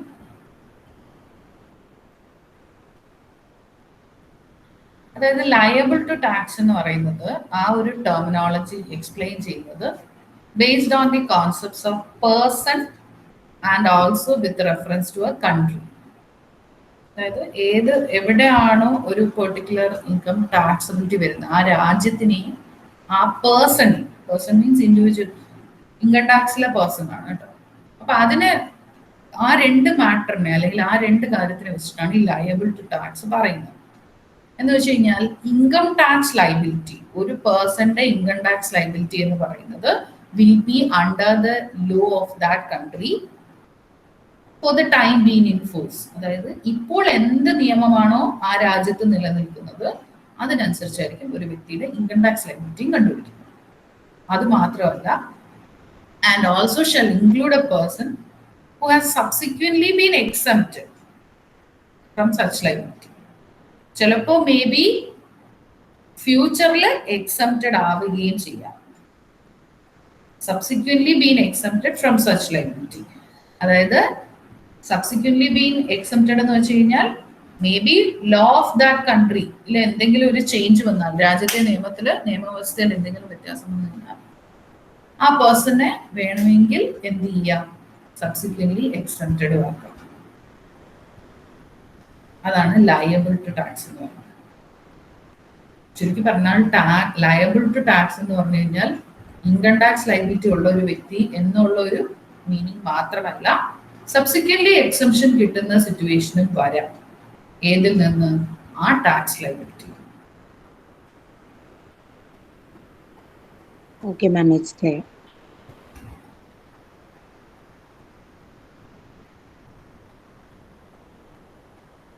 അതായത് ലയബിൾ ടു ടാക്സ് എന്ന് പറയുന്നത് ആ ഒരു ടെർമിനോളജി എക്സ്പ്ലെയിൻ ചെയ്യുന്നത് based on the concepts of person and also with reference to a country. അതായത് എവിടെയാണോ ഒരു പെർട്ടിക്കുലർ ഇൻകം ടാക്സബിലിറ്റി വരുന്നത് ആ രാജ്യത്തിനെയും ആ പേഴ്സൺ മീൻസ് ഇൻഡിവിജ്വൽ ഇൻകം ടാക്സിലെ പേഴ്സൺ ആണ് കേട്ടോ. അപ്പൊ അതിന് ആ രണ്ട് മാറ്ററിനെ അല്ലെങ്കിൽ ആ രണ്ട് കാര്യത്തിനെ വെച്ചിട്ടാണ് ഈ ലയബിൾ ടു ടാക്സ് പറയുന്നത്. എന്ന് വെച്ച് കഴിഞ്ഞാൽ ഇൻകം ടാക്സ് ലയബിലിറ്റി, ഒരു പേഴ്സന്റെ ഇൻകം ടാക്സ് ലയബിലിറ്റി എന്ന് പറയുന്നത് will be under the law of that country for the time been in force. അതായത് ഇപ്പോൾ എന്ത് നിയമമാണോ ആ രാജ്യത്ത് നിലനിൽക്കുന്നത് അതിനനുസരിച്ചായിരിക്കും ഒരു വ്യക്തിയുടെ ഇൻകം ടാക്സ് ലയബിലിറ്റിയും കണ്ടുപിടിക്കുന്നത്. അത് മാത്രമല്ല, and also shell include A person who has subsequently been exempted from such liability. ചിലപ്പോൾ മേ ബി ഫ്യൂച്ചറിൽ എക്സംപ്റ്റഡ് ആവുകയും ചെയ്യാം. Subsequently been exempted from such liability, അതായത് സബ്സിക്വന്റ്ലി ബീൻ എക്സംപ്റ്റഡ് എന്ന് വെച്ച് കഴിഞ്ഞാൽ may be law of that country എന്തെങ്കിലും ഒരു ചേഞ്ച് വന്നാൽ, രാജ്യത്തെ നിയമവ്യവസ്ഥയിൽ എന്തെങ്കിലും വ്യത്യാസം വന്നു കഴിഞ്ഞാൽ ആ പേഴ്സണെ വേണമെങ്കിൽ എന്ത് ചെയ്യാം, സബ്സിക്വന്റ്ലി എക്സംപ്റ്റഡ് ആക്കാം. അതാണ് ലയബിൾ ടു ടാക്സ് എന്ന് പറയുന്നത്. ചുരുക്കി പറഞ്ഞാൽ ലയബിൾ ടു ടാക്സ് എന്ന് പറഞ്ഞു കഴിഞ്ഞാൽ ഇൻകം ടാക്സ് ലയബിലിറ്റി ഉള്ള ഒരു വ്യക്തി എന്നുള്ള ഒരു മീനിങ് മാത്രമല്ല, സബ്സിക്വന്റ്ലി എക്സംഷൻ കിട്ടുന്ന സിറ്റുവേഷനും വരാം. ഏതിൽ നിന്ന്? ആ tax liability. Okay, ma'am, it's clear.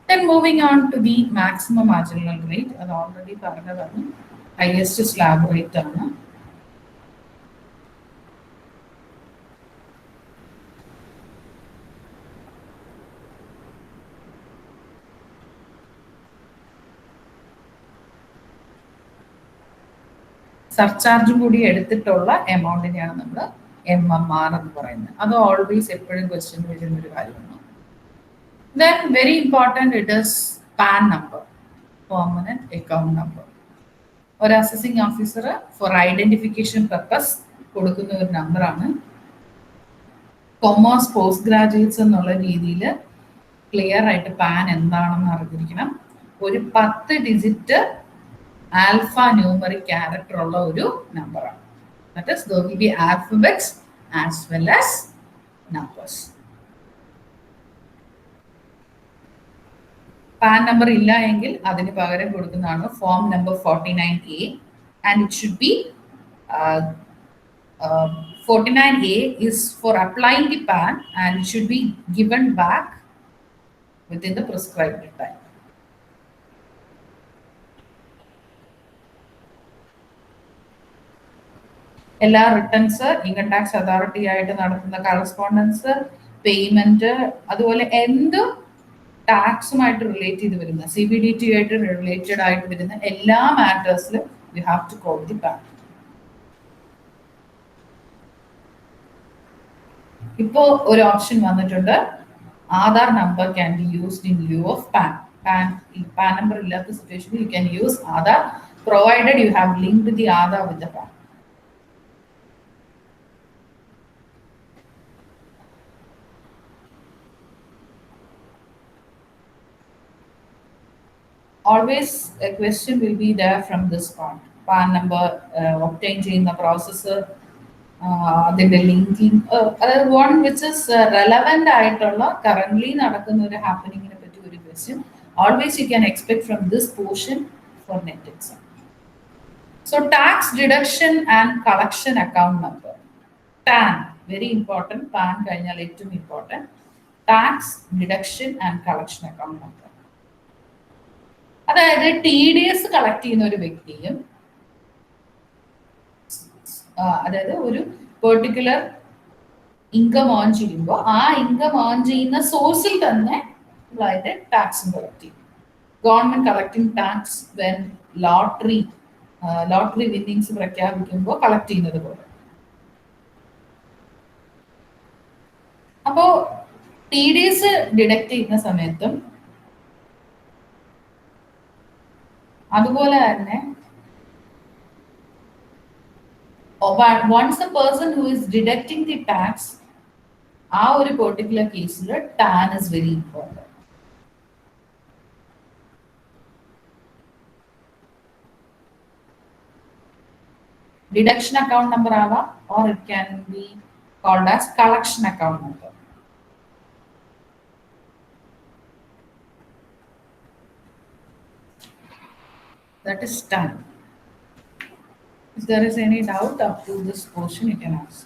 Then moving on to the maximum marginal rate, അത് ഓൾറെഡി പറഞ്ഞതാണ്, ഹൈയസ്റ്റ് സ്ലാബ് റേറ്റ് ആണ്. സർചാർജും കൂടി എടുത്തിട്ടുള്ള എമൗണ്ടിനെയാണ് നമ്മൾ MMR എന്ന് പറയുന്നത്. അത് ഓൾവേസ് എപ്പോഴും ക്വസ്റ്റ്യൻ വരുന്ന ഒരു കാര്യമാണ്. Then very important, it is PAN number, permanent account number. ഒരു assessing officer four identification purpose കൊടുക്കുന്ന ഒരു നമ്പറാണ്. കൊമേഴ്സ് പോസ്റ്റ് ഗ്രാജുവേറ്റ്സ് എന്നുള്ള രീതിയിൽ ക്ലിയർ ആയിട്ട് പാൻ എന്താണെന്ന് അറിഞ്ഞിരിക്കണം. ഒരു 10 ഡിജിറ്റ് ആൽഫ ന്യൂമറിക് ക്യാരക്ടർ ഉള്ള ഒരു നമ്പറാണ്. That is there will be alphabets as well as numbers. Pan number ഇല്ല എങ്കിൽ അതിന് പകരം കൊടുക്കുന്നതാണ് form number 49A, and it should be 49A is for applying the PAN and it should be given back within the prescribed time. എല്ലാ റിട്ടേൺസ്, ഇൻകം ടാക്സ് അതോറിറ്റി ആയിട്ട് നടത്തുന്ന കറസ്പോണ്ടൻസ്, പേയ്മെന്റ്, അതുപോലെ എന്ത് ടാക്സുമായിട്ട് റിലേറ്റ് ചെയ്ത് വരുന്ന CBDT ആയിട്ട് റിലേറ്റഡ് ആയിട്ട് വരുന്ന എല്ലാ മാറ്റേഴ്സിലും you have to call the PAN. ഇപ്പോ ഒരു ഓപ്ഷൻ വന്നിട്ടുണ്ട്, Aadhaar number can be used in lieu of PAN. PAN number ഇല്ലാത്ത സിറ്റുവേഷനിൽ you can use Aadhaar provided you have linked the Aadhaar with the PAN. Always a question will be there from this part. PAN number obtain ചെയ്യുന്ന പ്രോസസ്സ്, അതിന്റെ ലിങ്കിങ്, അതായത് വൺ വിച്ച് ഇസ് റെലവെന്റ് ആയിട്ടുള്ള കറന്റ്ലി നടക്കുന്ന ഒരു ഹാപ്പനിങ്ങിനെ പറ്റി ഒരു question always you can expect from this portion for net exam. So tax deduction and collection account number, TAN very important. PAN കഴിഞ്ഞാൽ ഏറ്റവും important tax deduction and collection account number. അതായത് TDS കളക്ട് ചെയ്യുന്ന ഒരു വ്യക്തിയും, അതായത് ഒരു പെർട്ടിക്കുലർ ഇൻകം ഏൺ ചെയ്യുമ്പോൾ ആ ഇൻകം ഏൺ ചെയ്യുന്ന സോഴ്സിൽ തന്നെ അതായത് ടാക്സും കളക്ട് ചെയ്യും. Government collecting tax when lottery winnings പ്രഖ്യാപിക്കുമ്പോൾ കളക്ട് ചെയ്യുന്നത് പോലെ. അപ്പോൾ TDS ഡിഡക്ട് ചെയ്യുന്ന സമയത്തും അതുപോലെ തന്നെ once the person who is deducting the tax, ആ ഒരു പെർട്ടിക്കുലർ കേസിൽ tan is very important. Deduction account number ആവാം, or it can be called as collection account number. That is done. If there is any doubt up to this portion, you can ask.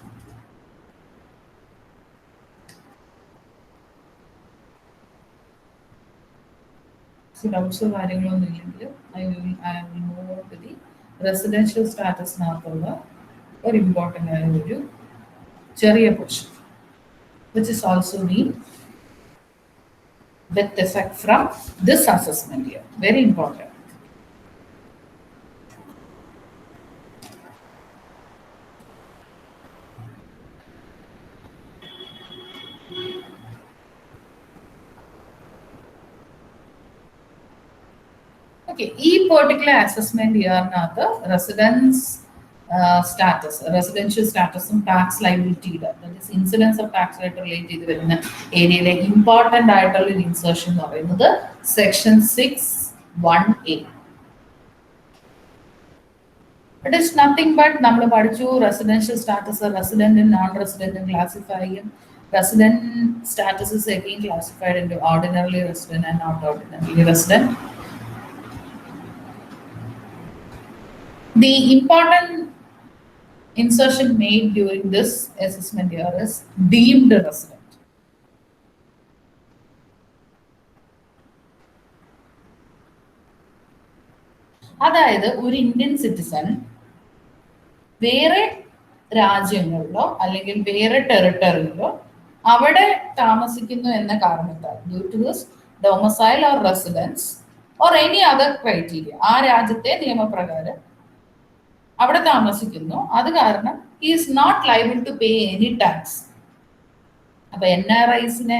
So doubts or കാര്യങ്ങളൊന്നും ഇല്ലെങ്കിൽ I will move on to the residential status നാത്തുള്ള ഒരു ഇമ്പോർട്ടൻ്റ് ആയ ഒരു ചെറിയ portion, which is also the death effect from this assessment here. Very important. Okay, ഈ പെർട്ടിക്കുലർ അസസ്മെന്റ് ഇയറിനകത്ത് റെസിഡൻഷ്യൽ സ്റ്റാറ്റസും ടാക്സ് ലയബിലിറ്റിയുടെ ഇൻസിഡൻസ് ഓഫ് ടാക്സ് ആയിട്ട് റിലേറ്റ് ചെയ്ത് വരുന്ന ഏരിയയിലെ ഇമ്പോർട്ടൻ്റ് ആയിട്ടുള്ള ഒരു ഇൻസേർഷൻ എന്ന് പറയുന്നത് section 6(1)(a). It is nothing but നമ്മൾ പഠിച്ചു റെസിഡൻഷ്യൽ സ്റ്റാറ്റസ് റെസിഡന്റും നോൺ റെസിഡന്റും ക്ലാസിഫൈ ചെയ്യും. Resident status is again classified into ordinarily resident and not ordinarily resident. The important insertion made during this assessment year is deemed resident. അതായത് ഒരു ഇന്ത്യൻ സിറ്റിസൺ വേറെ രാജ്യങ്ങളിലോ അല്ലെങ്കിൽ വേറെ ടെറിട്ടറിയിലോ അവിടെ താമസിക്കുന്നു എന്ന കാരണത്താൽ due to his domicile or residence or any other criteria, ആ രാജ്യത്തെ നിയമപ്രകാരം അവിടെ താമസിക്കുന്നു, അത് കാരണം he is not liable to pay any tax. അപ്പൊ NRIസിനെ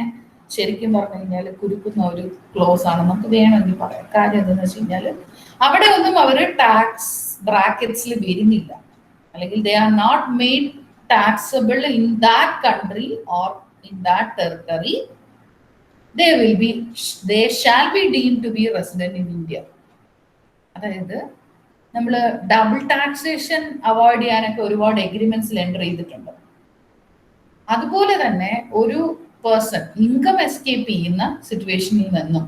ശരിക്കും പറഞ്ഞു കഴിഞ്ഞാൽ കുരുക്കുന്ന ഒരു ക്ലോസ് ആണ്, നമുക്ക് വേണമെങ്കിൽ പറയാം. കാര്യം എന്താണെന്ന് വെച്ച് കഴിഞ്ഞാൽ അവിടെ ഒന്നും അവർ ടാക്സ് ബ്രാക്കറ്റ്സിൽ വരുന്നില്ല, അല്ലെങ്കിൽ they are not made taxable in that country or in that territory. They shall be deemed to be resident in India. അതായത് നമ്മൾ ഡബിൾ ടാക്സേഷൻ അവോയ്ഡ് ചെയ്യാനൊക്കെ ഒരുപാട് എഗ്രിമെന്റ്സിൽ എൻ്റർ ചെയ്തിട്ടുണ്ട്. അതുപോലെ തന്നെ ഒരു പേഴ്സൺ ഇൻകം എസ്കേപ്പ് ചെയ്യുന്ന സിറ്റുവേഷനിൽ നിന്നും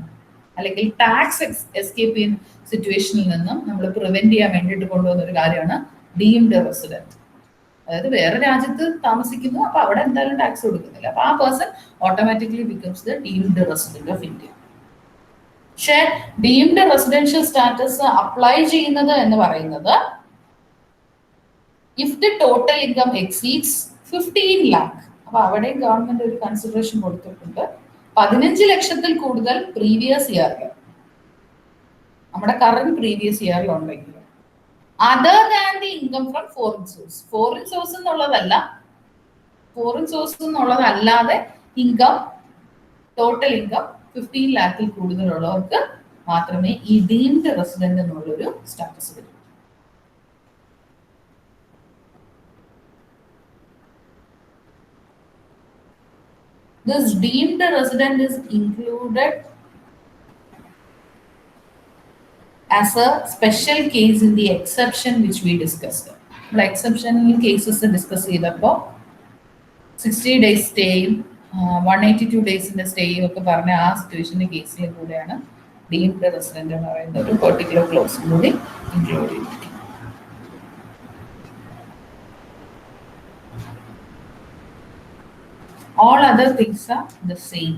അല്ലെങ്കിൽ ടാക്സ് എസ്കേപ്പ് ചെയ്യുന്ന സിറ്റുവേഷനിൽ നിന്നും നമ്മൾ പ്രിവെന്റ് ചെയ്യാൻ വേണ്ടിയിട്ട് കൊണ്ടുവന്ന ഒരു കാര്യമാണ് ഡീംഡ് റെസിഡന്റ്. അതായത് വേറെ രാജ്യത്ത് താമസിക്കുന്നു, അപ്പൊ അവിടെ എന്തായാലും ടാക്സ് കൊടുക്കുന്നില്ല, അപ്പൊ ആ person automatically becomes the deemed resident of India. പക്ഷേ ഡീംഡ് റെസിഡൻഷ്യൽ സ്റ്റാറ്റസ് അപ്ലൈ ചെയ്യുന്നത് എന്ന് പറയുന്നത് if the total income exceeds 15 lakh, അപ്പൊ അവിടെ ഗവൺമെന്റ് ഒരു കൺസിഡറേഷൻ കൊടുത്തിട്ടുണ്ട്. 15 ലക്ഷത്തിൽ കൂടുതൽ പ്രീവിയസ് ഇയറിൽ, നമ്മുടെ കറന്റ് പ്രീവിയസ് ഇയറിൽ ഉണ്ടെങ്കിൽ, other than the income from foreign source. Foreign source എന്നുള്ളതല്ലാതെ ഇൻകം, ടോട്ടൽ ഇൻകം 15 lakhൽ കൂടുതലുള്ളവർക്ക് മാത്രമേ ഈ ഡീംഡ് റെസിഡന്റ് എന്നുള്ളൊരു സ്റ്റാറ്റസ് വരൂ. This deemed resident is included as a special case in the exception which we discussed. The exceptional cases discuss ചെയ്തപ്പോൾ 60 days സ്റ്റേയും 182 ഡേയ്സിന്റെ സ്റ്റേയും ഒക്കെ പറഞ്ഞ ആ സിറ്റുവേഷന്റെ കേസിൽ കൂടെയാണ് ഡീംഡ് റെസിഡന്റ് എന്ന് പറയുന്ന ഒരു പെർട്ടിക്കുലർ ക്ലോസും കൂടി ഇൻക്ലൂഡ് ചെയ്തിരിക്കുന്നത്. All other things are the same.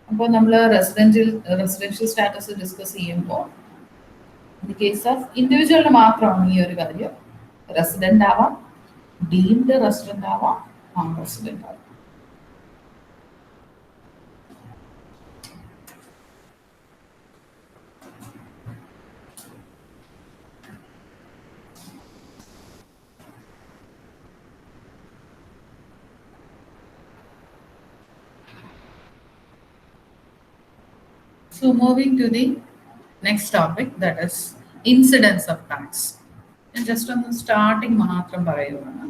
അപ്പോൾ നമ്മൾ റെസിഡൻഷ്യൽ സ്റ്റാറ്റസ് ഡിസ്കസ് ചെയ്യുമ്പോൾ ഇൻ കേസ് ഓഫ് ഇൻഡിവിജ്വലിന് മാത്രമാണ് ഈ ഒരു കാര്യം. റെസിഡന്റ് ആവാം, ഡീംഡ് റെസിഡന്റ് ആവാം, നോൺ റെസിഡന്റ് ആവാം. So moving to the next topic, that is incidence of tax. And just on the starting മാത്രം പറയുവാണ്.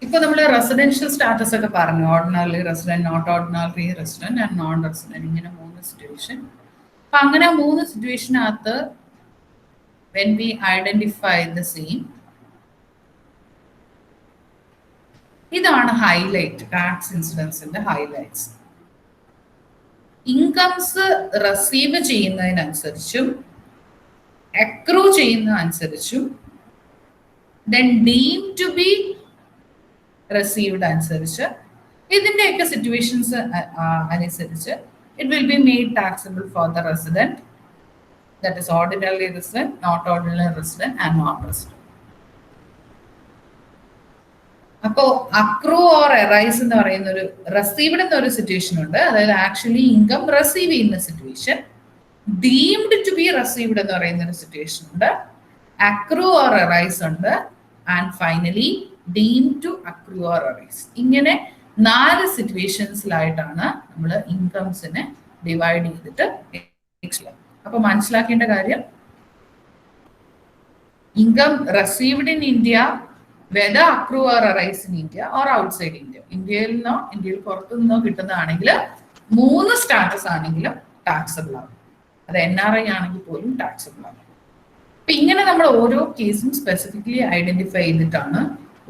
ഇപ്പൊ നമ്മൾ റെസിഡൻഷ്യൽ സ്റ്റാറ്റസ് ഒക്കെ പറഞ്ഞു, ordinary resident, not ordinary resident and non resident, ഇങ്ങനെ 3 സിറ്റുവേഷൻ. അപ്പൊ അങ്ങനെ 3 സിറ്റുവേഷനകത്ത് when we identify the same, ഇതാണ് ഹൈലൈറ്റ്, ടാക്സ് ഇൻസിഡൻസിന്റെ ഹൈലൈറ്റ്സ്. ഇൻകംസ് റിസീവ് ചെയ്യുന്നതിനനുസരിച്ചും അക്രൂ ചെയ്യുന്നതനുസരിച്ചും then deemed to be received അനുസരിച്ച്, ഇതിന്റെയൊക്കെ സിറ്റുവേഷൻസ് അനുസരിച്ച് it will be made taxable for the resident, that is ordinary resident, not ordinary resident and non-resident. അപ്പോൾ അക്രൂ ഓർ എറൈസ് എന്ന് പറയുന്ന ഒരു റിസീവ്ഡ് എന്നൊരു സിറ്റുവേഷൻ ഉണ്ട്, അതായത് ആക്ച്വലി ഇൻകം റിസീവ് ചെയ്യുന്ന situation. Deemed to be received എന്ന് പറയുന്ന ഒരു സിറ്റുവേഷൻ ഉണ്ട്, അക്രൂ ഓർ എറൈസ് ഉണ്ട്, and finally deemed to accrue or arise. ഇങ്ങനെ 4 സിറ്റുവേഷൻസിലായിട്ടാണ് നമ്മൾ ഇൻകംസിനെ ഡിവൈഡ് ചെയ്തിട്ട് ചെയ്യാം. അപ്പൊ മനസ്സിലാക്കേണ്ട കാര്യം, income received in India, whether accrue or arise in India or outside India, ഇന്ത്യയിൽ നിന്നോ ഇന്ത്യയിൽ പുറത്തു നിന്നോ കിട്ടുന്നതാണെങ്കിൽ 3 സ്റ്റാറ്റസ് ആണെങ്കിലും ടാക്സബിൾ ആകും. അത് NRI ആണെങ്കിൽ പോലും ടാക്സബിൾ ആകും. അപ്പൊ ഇങ്ങനെ നമ്മൾ ഓരോ കേസും സ്പെസിഫിക്കലി ഐഡന്റിഫൈ ചെയ്തിട്ടാണ്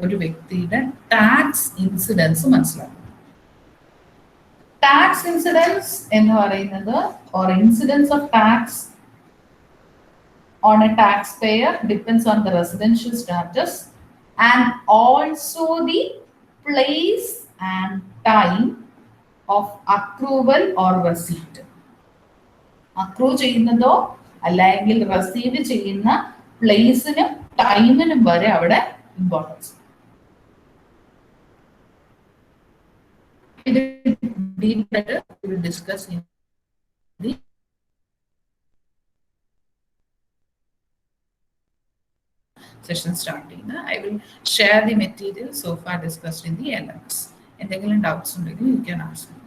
ഒരു വ്യക്തിയുടെ ടാക്സ് ഇൻസിഡൻസ് മനസ്സിലാക്കുന്നത്. ടാക്സ് ഇൻസിഡൻസ് എന്ന് പറയുന്നത് or incidence of tax on a taxpayer depends on the residential status and also the place and time of accrual or receipt. Accrue ചെയ്യുന്നതോ അല്ലെങ്കിൽ റിസീവ് ചെയ്യുന്ന പ്ലേസിനും ടൈമിനും വരെ അവിടെ ഇമ്പോർട്ടൻസ്. ഇത് ഡീപ്പായിട്ട് we will discuss in the session starting. I will share the material so far discussed in the LMS. എന്തെങ്കിലും ഡൗട്ട്സ് ഉണ്ടെങ്കിൽ you can ask me.